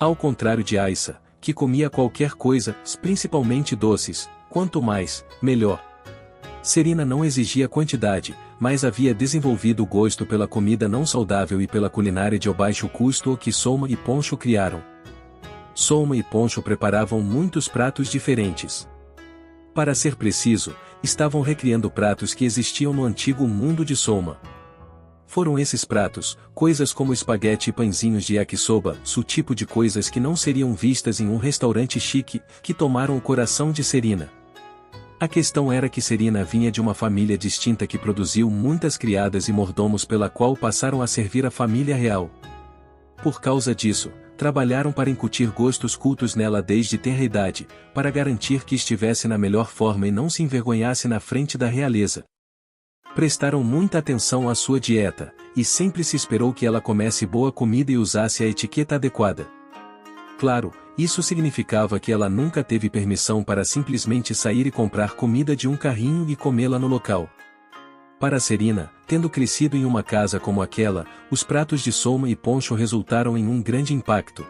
[SPEAKER 1] Ao contrário de Aissa, que comia qualquer coisa, principalmente doces, quanto mais, melhor. Serina não exigia quantidade, mas havia desenvolvido o gosto pela comida não saudável e pela culinária de baixo custo que Soma e Poncho criaram. Soma e Poncho preparavam muitos pratos diferentes. Para ser preciso, estavam recriando pratos que existiam no antigo mundo de Soma. Foram esses pratos, coisas como espaguete e pãezinhos de yakisoba, o tipo de coisas que não seriam vistas em um restaurante chique, que tomaram o coração de Serena. A questão era que Serena vinha de uma família distinta que produziu muitas criadas e mordomos pela qual passaram a servir a família real. Por causa disso, trabalharam para incutir gostos cultos nela desde tenra idade, para garantir que estivesse na melhor forma e não se envergonhasse na frente da realeza. Prestaram muita atenção à sua dieta, e sempre se esperou que ela comesse boa comida e usasse a etiqueta adequada. Claro, isso significava que ela nunca teve permissão para simplesmente sair e comprar comida de um carrinho e comê-la no local. Para Serena, tendo crescido em uma casa como aquela, os pratos de Soma e Poncho resultaram em um grande impacto.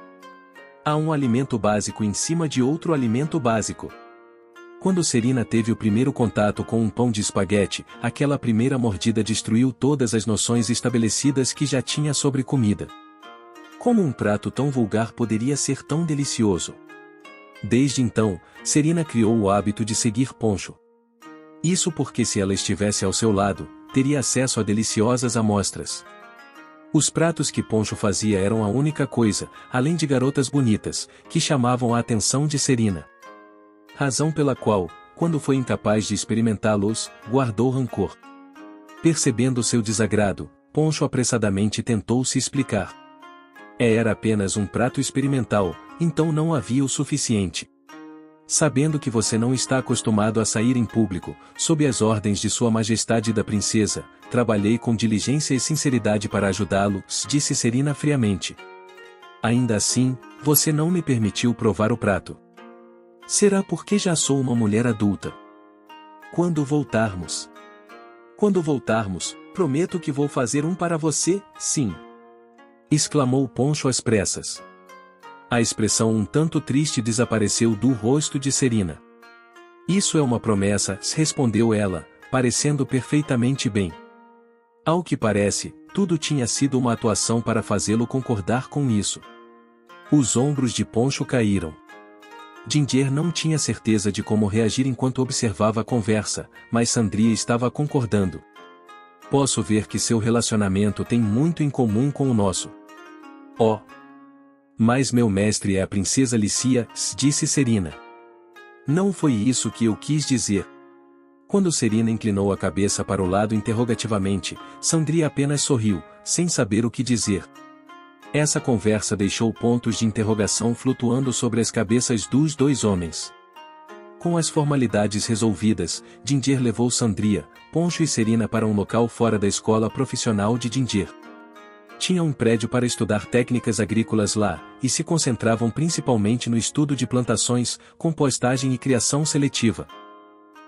[SPEAKER 1] Há um alimento básico em cima de outro alimento básico. Quando Serena teve o primeiro contato com um pão de espaguete, aquela primeira mordida destruiu todas as noções estabelecidas que já tinha sobre comida. Como um prato tão vulgar poderia ser tão delicioso? Desde então, Serena criou o hábito de seguir Poncho. Isso porque se ela estivesse ao seu lado, teria acesso a deliciosas amostras. Os pratos que Poncho fazia eram a única coisa, além de garotas bonitas, que chamavam a atenção de Serena. Razão pela qual, quando foi incapaz de experimentá-los, guardou rancor. Percebendo seu desagrado, Poncho apressadamente tentou se explicar. Era apenas um prato experimental, então não havia o suficiente. Sabendo que você não está acostumado a sair em público, sob as ordens de Sua Majestade da Princesa, trabalhei com diligência e sinceridade para ajudá-lo, disse Serena friamente. Ainda assim, você não me permitiu provar o prato. Será porque já sou uma mulher adulta? Quando voltarmos, prometo que vou fazer um para você, sim. Exclamou Poncho às pressas. A expressão um tanto triste desapareceu do rosto de Serena. Isso é uma promessa, respondeu ela, parecendo perfeitamente bem. Ao que parece, tudo tinha sido uma atuação para fazê-lo concordar com isso. Os ombros de Poncho caíram. Ginger não tinha certeza de como reagir enquanto observava a conversa, mas Sandria estava concordando. Posso ver que seu relacionamento tem muito em comum com o nosso. Oh! Mas meu mestre é a princesa Lícia, disse Serena. Não foi isso que eu quis dizer. Quando Serena inclinou a cabeça para o lado interrogativamente, Sandria apenas sorriu, sem saber o que dizer. Essa conversa deixou pontos de interrogação flutuando sobre as cabeças dos dois homens. Com as formalidades resolvidas, Ginger levou Sandria, Poncho e Serena para um local fora da escola profissional de Ginger. Tinham um prédio para estudar técnicas agrícolas lá, e se concentravam principalmente no estudo de plantações, compostagem e criação seletiva.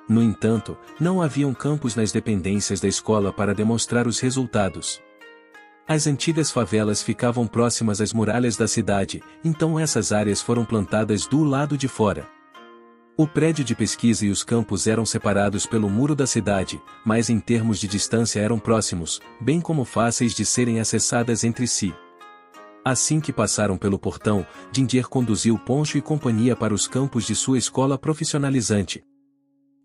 [SPEAKER 1] No entanto, não haviam campos nas dependências da escola para demonstrar os resultados. As antigas favelas ficavam próximas às muralhas da cidade, então essas áreas foram plantadas do lado de fora. O prédio de pesquisa e os campos eram separados pelo muro da cidade, mas em termos de distância eram próximos, bem como fáceis de serem acessadas entre si. Assim que passaram pelo portão, Ginger conduziu Poncho e companhia para os campos de sua escola profissionalizante.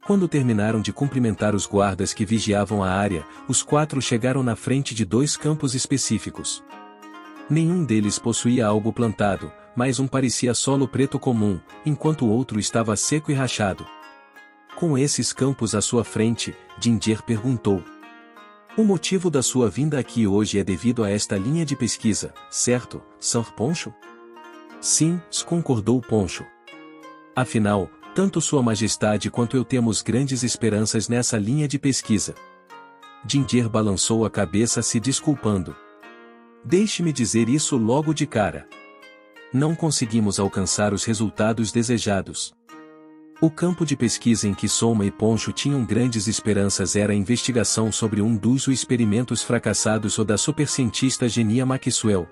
[SPEAKER 1] Quando terminaram de cumprimentar os guardas que vigiavam a área, os quatro chegaram na frente de dois campos específicos. Nenhum deles possuía algo plantado, mas um parecia solo preto comum, enquanto o outro estava seco e rachado. Com esses campos à sua frente, Ginger perguntou. O motivo da sua vinda aqui hoje é devido a esta linha de pesquisa, certo, Sr. Poncho? Sim, concordou Poncho. Afinal, tanto Sua Majestade quanto eu temos grandes esperanças nessa linha de pesquisa. Ginger balançou a cabeça se desculpando. Deixe-me dizer isso logo de cara. Não conseguimos alcançar os resultados desejados. O campo de pesquisa em que Soma e Poncho tinham grandes esperanças era a investigação sobre um dos experimentos fracassados ou da supercientista Genia Maxwell.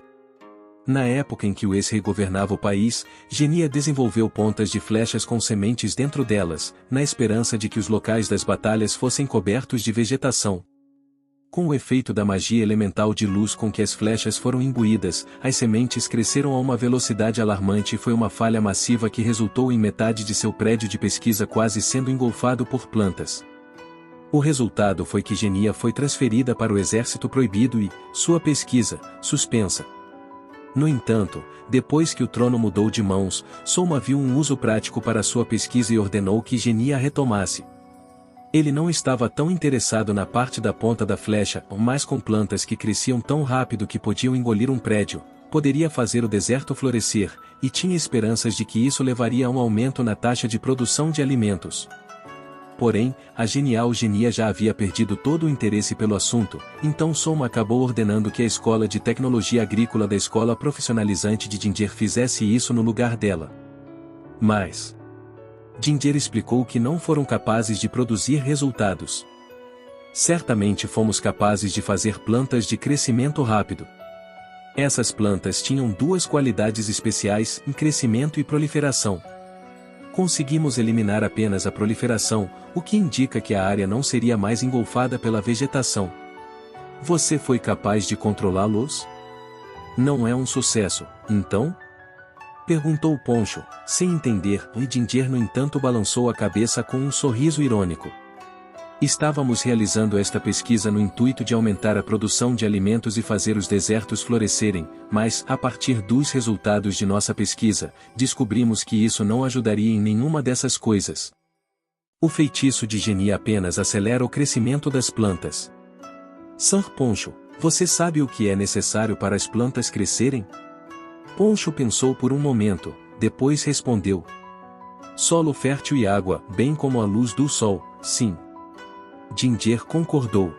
[SPEAKER 1] Na época em que o ex-rei governava o país, Genia desenvolveu pontas de flechas com sementes dentro delas, na esperança de que os locais das batalhas fossem cobertos de vegetação. Com o efeito da magia elemental de luz com que as flechas foram imbuídas, as sementes cresceram a uma velocidade alarmante e foi uma falha massiva que resultou em metade de seu prédio de pesquisa quase sendo engolfado por plantas. O resultado foi que Genia foi transferida para o Exército Proibido e, sua pesquisa, suspensa. No entanto, depois que o trono mudou de mãos, Soma viu um uso prático para sua pesquisa e ordenou que Genia retomasse. Ele não estava tão interessado na parte da ponta da flecha, mas com plantas que cresciam tão rápido que podiam engolir um prédio, poderia fazer o deserto florescer, e tinha esperanças de que isso levaria a um aumento na taxa de produção de alimentos. Porém, a genial Genia já havia perdido todo o interesse pelo assunto, então Soma acabou ordenando que a Escola de Tecnologia Agrícola da Escola Profissionalizante de Ginger fizesse isso no lugar dela. Mas Ginger explicou que não foram capazes de produzir resultados. Certamente fomos capazes de fazer plantas de crescimento rápido. Essas plantas tinham duas qualidades especiais em crescimento e proliferação. Conseguimos eliminar apenas a proliferação, o que indica que a área não seria mais engolfada pela vegetação. Você foi capaz de controlá-los? Não é um sucesso, então? Perguntou Poncho, sem entender, e Ginger no entanto balançou a cabeça com um sorriso irônico. Estávamos realizando esta pesquisa no intuito de aumentar a produção de alimentos e fazer os desertos florescerem, mas, a partir dos resultados de nossa pesquisa, descobrimos que isso não ajudaria em nenhuma dessas coisas. O feitiço de Genia apenas acelera o crescimento das plantas. Sr. Poncho, você sabe o que é necessário para as plantas crescerem? Poncho pensou por um momento, depois respondeu. Solo fértil e água, bem como a luz do sol, sim. Ginger concordou.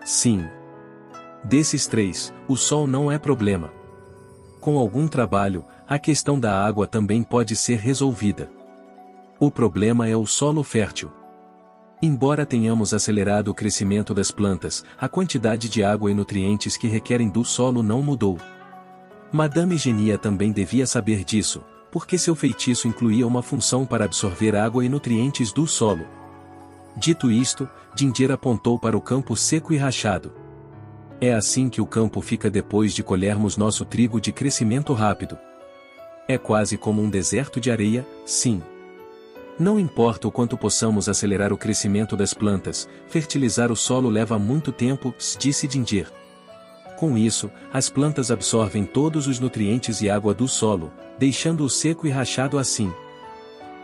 [SPEAKER 1] Sim. Desses três, o sol não é problema. Com algum trabalho, a questão da água também pode ser resolvida. O problema é o solo fértil. Embora tenhamos acelerado o crescimento das plantas, a quantidade de água e nutrientes que requerem do solo não mudou. Madame Genia também devia saber disso, porque seu feitiço incluía uma função para absorver água e nutrientes do solo. Dito isto, Ginger apontou para o campo seco e rachado. É assim que o campo fica depois de colhermos nosso trigo de crescimento rápido. É quase como um deserto de areia, sim. Não importa o quanto possamos acelerar o crescimento das plantas, fertilizar o solo leva muito tempo, disse Ginger. Com isso, as plantas absorvem todos os nutrientes e água do solo, deixando-o seco e rachado assim.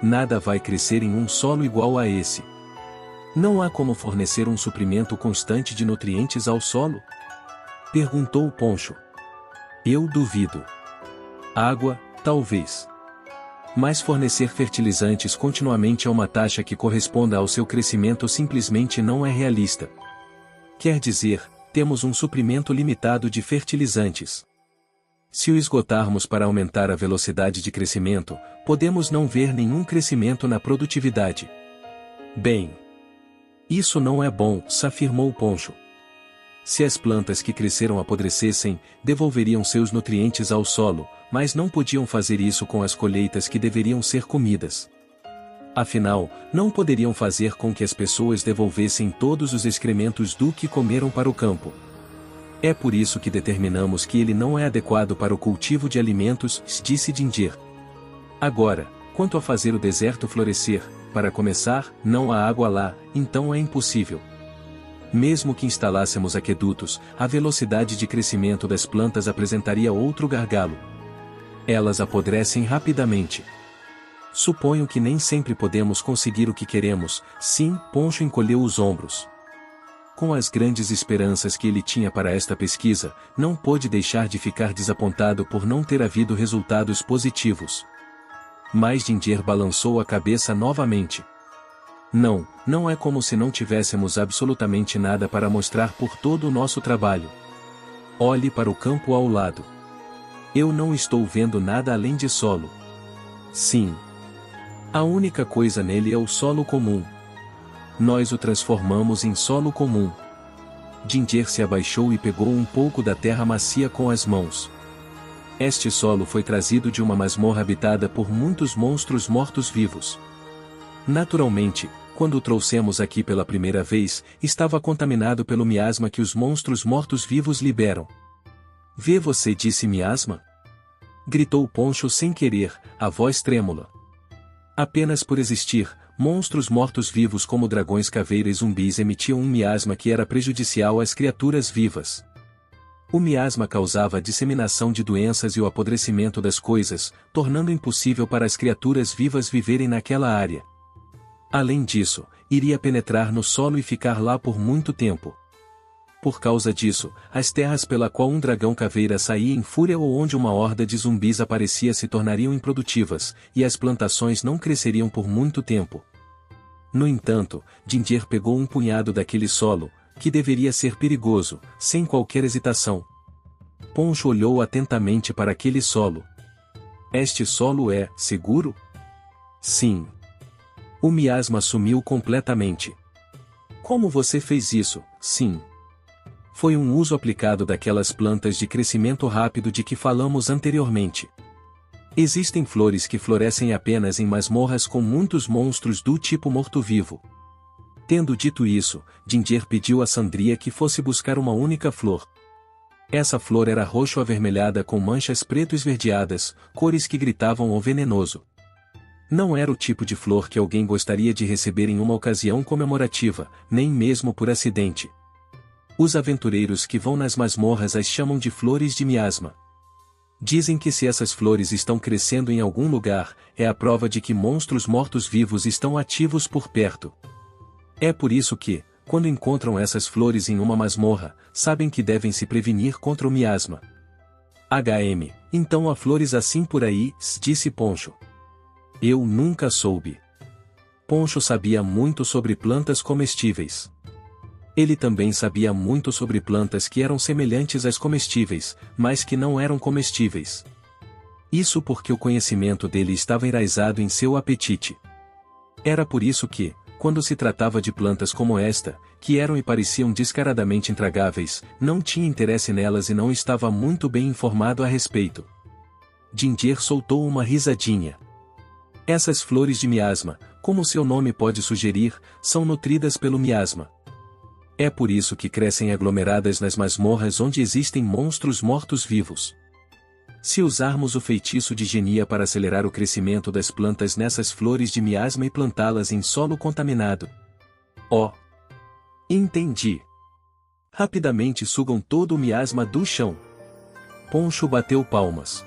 [SPEAKER 1] Nada vai crescer em um solo igual a esse. Não há como fornecer um suprimento constante de nutrientes ao solo? Perguntou Poncho. Eu duvido. Água, talvez. Mas fornecer fertilizantes continuamente a uma taxa que corresponda ao seu crescimento simplesmente não é realista. Quer dizer, temos um suprimento limitado de fertilizantes. Se o esgotarmos para aumentar a velocidade de crescimento, podemos não ver nenhum crescimento na produtividade. Bem, isso não é bom, afirmou Poncho. Se as plantas que cresceram apodrecessem, devolveriam seus nutrientes ao solo, mas não podiam fazer isso com as colheitas que deveriam ser comidas. Afinal, não poderiam fazer com que as pessoas devolvessem todos os excrementos do que comeram para o campo. É por isso que determinamos que ele não é adequado para o cultivo de alimentos, disse Ginger. Agora, quanto a fazer o deserto florescer, para começar, não há água lá, então é impossível. Mesmo que instalássemos aquedutos, a velocidade de crescimento das plantas apresentaria outro gargalo. Elas apodrecem rapidamente. Suponho que nem sempre podemos conseguir o que queremos, sim, Poncho encolheu os ombros. Com as grandes esperanças que ele tinha para esta pesquisa, não pôde deixar de ficar desapontado por não ter havido resultados positivos. Mas Ginger balançou a cabeça novamente. Não, não é como se não tivéssemos absolutamente nada para mostrar por todo o nosso trabalho. Olhe para o campo ao lado. Eu não estou vendo nada além de solo. Sim. A única coisa nele é o solo comum. Nós o transformamos em solo comum. Ginger se abaixou e pegou um pouco da terra macia com as mãos. Este solo foi trazido de uma masmorra habitada por muitos monstros mortos-vivos. Naturalmente, quando o trouxemos aqui pela primeira vez, estava contaminado pelo miasma que os monstros mortos-vivos liberam. Vê, você disse miasma? Gritou Poncho sem querer, a voz trêmula. Apenas por existir, monstros mortos-vivos como dragões, caveiras e zumbis emitiam um miasma que era prejudicial às criaturas vivas. O miasma causava a disseminação de doenças e o apodrecimento das coisas, tornando impossível para as criaturas vivas viverem naquela área. Além disso, iria penetrar no solo e ficar lá por muito tempo. Por causa disso, as terras pela qual um dragão caveira saía em fúria ou onde uma horda de zumbis aparecia se tornariam improdutivas, e as plantações não cresceriam por muito tempo. No entanto, Jinjer pegou um punhado daquele solo, que deveria ser perigoso, sem qualquer hesitação. Poncho olhou atentamente para aquele solo. Este solo é seguro? Sim. O miasma sumiu completamente. Como você fez isso? Sim. Foi um uso aplicado daquelas plantas de crescimento rápido de que falamos anteriormente. Existem flores que florescem apenas em masmorras com muitos monstros do tipo morto-vivo. Tendo dito isso, Jinjer pediu a Sandria que fosse buscar uma única flor. Essa flor era roxo-avermelhada com manchas preto-esverdeadas, cores que gritavam o venenoso. Não era o tipo de flor que alguém gostaria de receber em uma ocasião comemorativa, nem mesmo por acidente. Os aventureiros que vão nas masmorras as chamam de flores de miasma. Dizem que se essas flores estão crescendo em algum lugar, é a prova de que monstros mortos-vivos estão ativos por perto. É por isso que, quando encontram essas flores em uma masmorra, sabem que devem se prevenir contra o miasma. Então há flores assim por aí, disse Poncho. Eu nunca soube. Poncho sabia muito sobre plantas comestíveis. Ele também sabia muito sobre plantas que eram semelhantes às comestíveis, mas que não eram comestíveis. Isso porque o conhecimento dele estava enraizado em seu apetite. Era por isso que, quando se tratava de plantas como esta, que eram e pareciam descaradamente intragáveis, não tinha interesse nelas e não estava muito bem informado a respeito. Jinjer soltou uma risadinha. Essas flores de miasma, como seu nome pode sugerir, são nutridas pelo miasma. É por isso que crescem aglomeradas nas masmorras onde existem monstros mortos-vivos. Se usarmos o feitiço de genia para acelerar o crescimento das plantas nessas flores de miasma e plantá-las em solo contaminado. Entendi. Rapidamente sugam todo o miasma do chão. Poncho bateu palmas.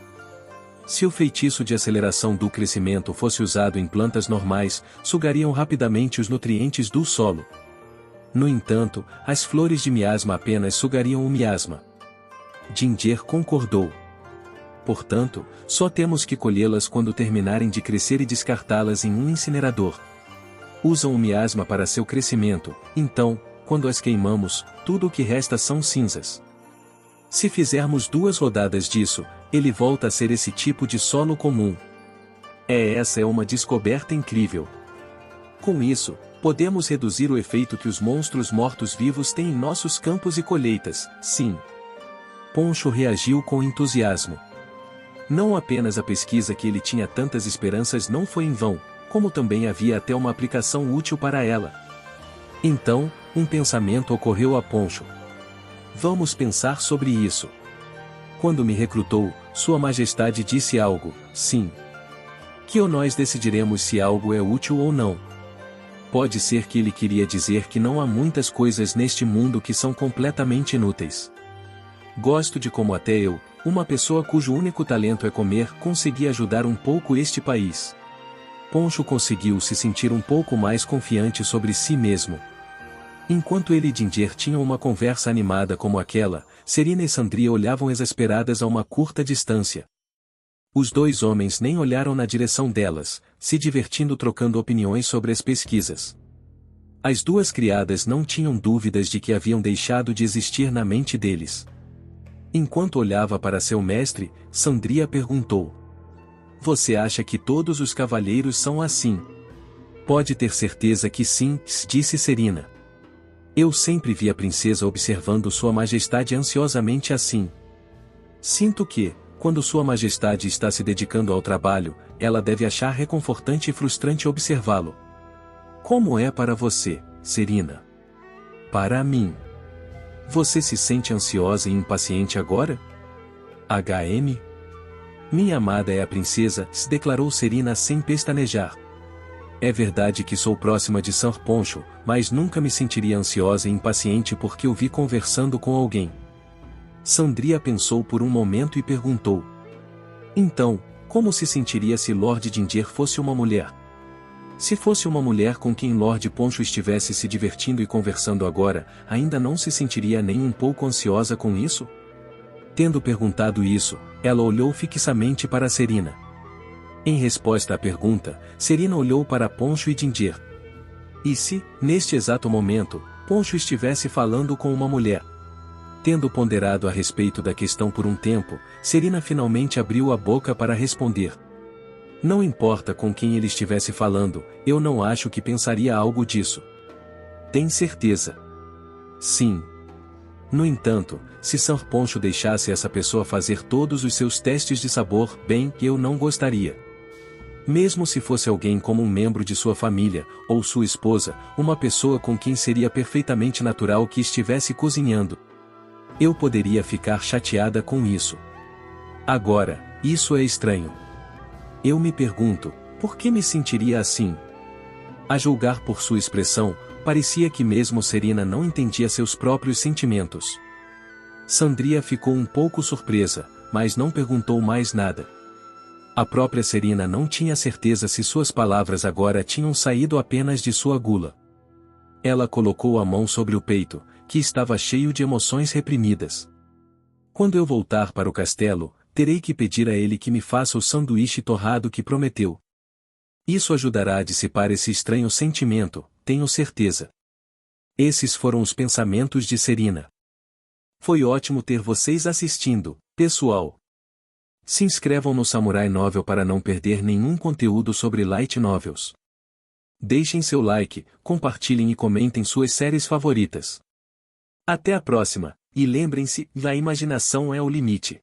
[SPEAKER 1] Se o feitiço de aceleração do crescimento fosse usado em plantas normais, sugariam rapidamente os nutrientes do solo. No entanto, as flores de miasma apenas sugariam o miasma. Jinjer concordou. Portanto, só temos que colhê-las quando terminarem de crescer e descartá-las em um incinerador. Usam o miasma para seu crescimento, então, quando as queimamos, tudo o que resta são cinzas. Se fizermos 2 rodadas disso, ele volta a ser esse tipo de solo comum. Essa é uma descoberta incrível. Com isso, podemos reduzir o efeito que os monstros mortos-vivos têm em nossos campos e colheitas, sim. Poncho reagiu com entusiasmo. Não apenas a pesquisa que ele tinha tantas esperanças não foi em vão, como também havia até uma aplicação útil para ela. Então, um pensamento ocorreu a Poncho. Vamos pensar sobre isso. Quando me recrutou, Sua Majestade disse algo, sim. Que ou nós decidiremos se algo é útil ou não. Pode ser que ele queria dizer que não há muitas coisas neste mundo que são completamente inúteis. Gosto de como até eu, uma pessoa cujo único talento é comer, consegui ajudar um pouco este país. Poncho conseguiu se sentir um pouco mais confiante sobre si mesmo. Enquanto ele e Jinjer tinham uma conversa animada como aquela, Serina e Sandria olhavam exasperadas a uma curta distância. Os 2 homens nem olharam na direção delas, se divertindo trocando opiniões sobre as pesquisas. As 2 criadas não tinham dúvidas de que haviam deixado de existir na mente deles. Enquanto olhava para seu mestre, Sandria perguntou: Você acha que todos os cavalheiros são assim? Pode ter certeza que sim, disse Serina. Eu sempre vi a princesa observando Sua Majestade ansiosamente assim. Sinto que, quando Sua Majestade está se dedicando ao trabalho, ela deve achar reconfortante e frustrante observá-lo. Como é para você, Serina? Para mim. Você se sente ansiosa e impaciente agora? Minha amada é a princesa, se declarou Serina sem pestanejar. É verdade que sou próxima de Sr. Poncho, mas nunca me sentiria ansiosa e impaciente porque o vi conversando com alguém. Sandria pensou por um momento e perguntou. Então, como se sentiria se Lord Ginger fosse uma mulher? Se fosse uma mulher com quem Lord Poncho estivesse se divertindo e conversando agora, ainda não se sentiria nem um pouco ansiosa com isso? Tendo perguntado isso, ela olhou fixamente para Serena. Em resposta à pergunta, Serena olhou para Poncho e Ginger. E se, neste exato momento, Poncho estivesse falando com uma mulher? Tendo ponderado a respeito da questão por um tempo, Serena finalmente abriu a boca para responder. Não importa com quem ele estivesse falando, eu não acho que pensaria algo disso. Tem certeza? Sim. No entanto, se Sr. Poncho deixasse essa pessoa fazer todos os seus testes de sabor, bem, eu não gostaria. Mesmo se fosse alguém como um membro de sua família, ou sua esposa, uma pessoa com quem seria perfeitamente natural que estivesse cozinhando. Eu poderia ficar chateada com isso. Agora, isso é estranho. Eu me pergunto, por que me sentiria assim? A julgar por sua expressão, parecia que mesmo Serena não entendia seus próprios sentimentos. Sandria ficou um pouco surpresa, mas não perguntou mais nada. A própria Serena não tinha certeza se suas palavras agora tinham saído apenas de sua gula. Ela colocou a mão sobre o peito, que estava cheio de emoções reprimidas. Quando eu voltar para o castelo, terei que pedir a ele que me faça o sanduíche torrado que prometeu. Isso ajudará a dissipar esse estranho sentimento, tenho certeza. Esses foram os pensamentos de Serena. Foi ótimo ter vocês assistindo, pessoal. Se inscrevam no Samurai Novel para não perder nenhum conteúdo sobre Light Novels. Deixem seu like, compartilhem e comentem suas séries favoritas. Até a próxima, e lembrem-se, a imaginação é o limite.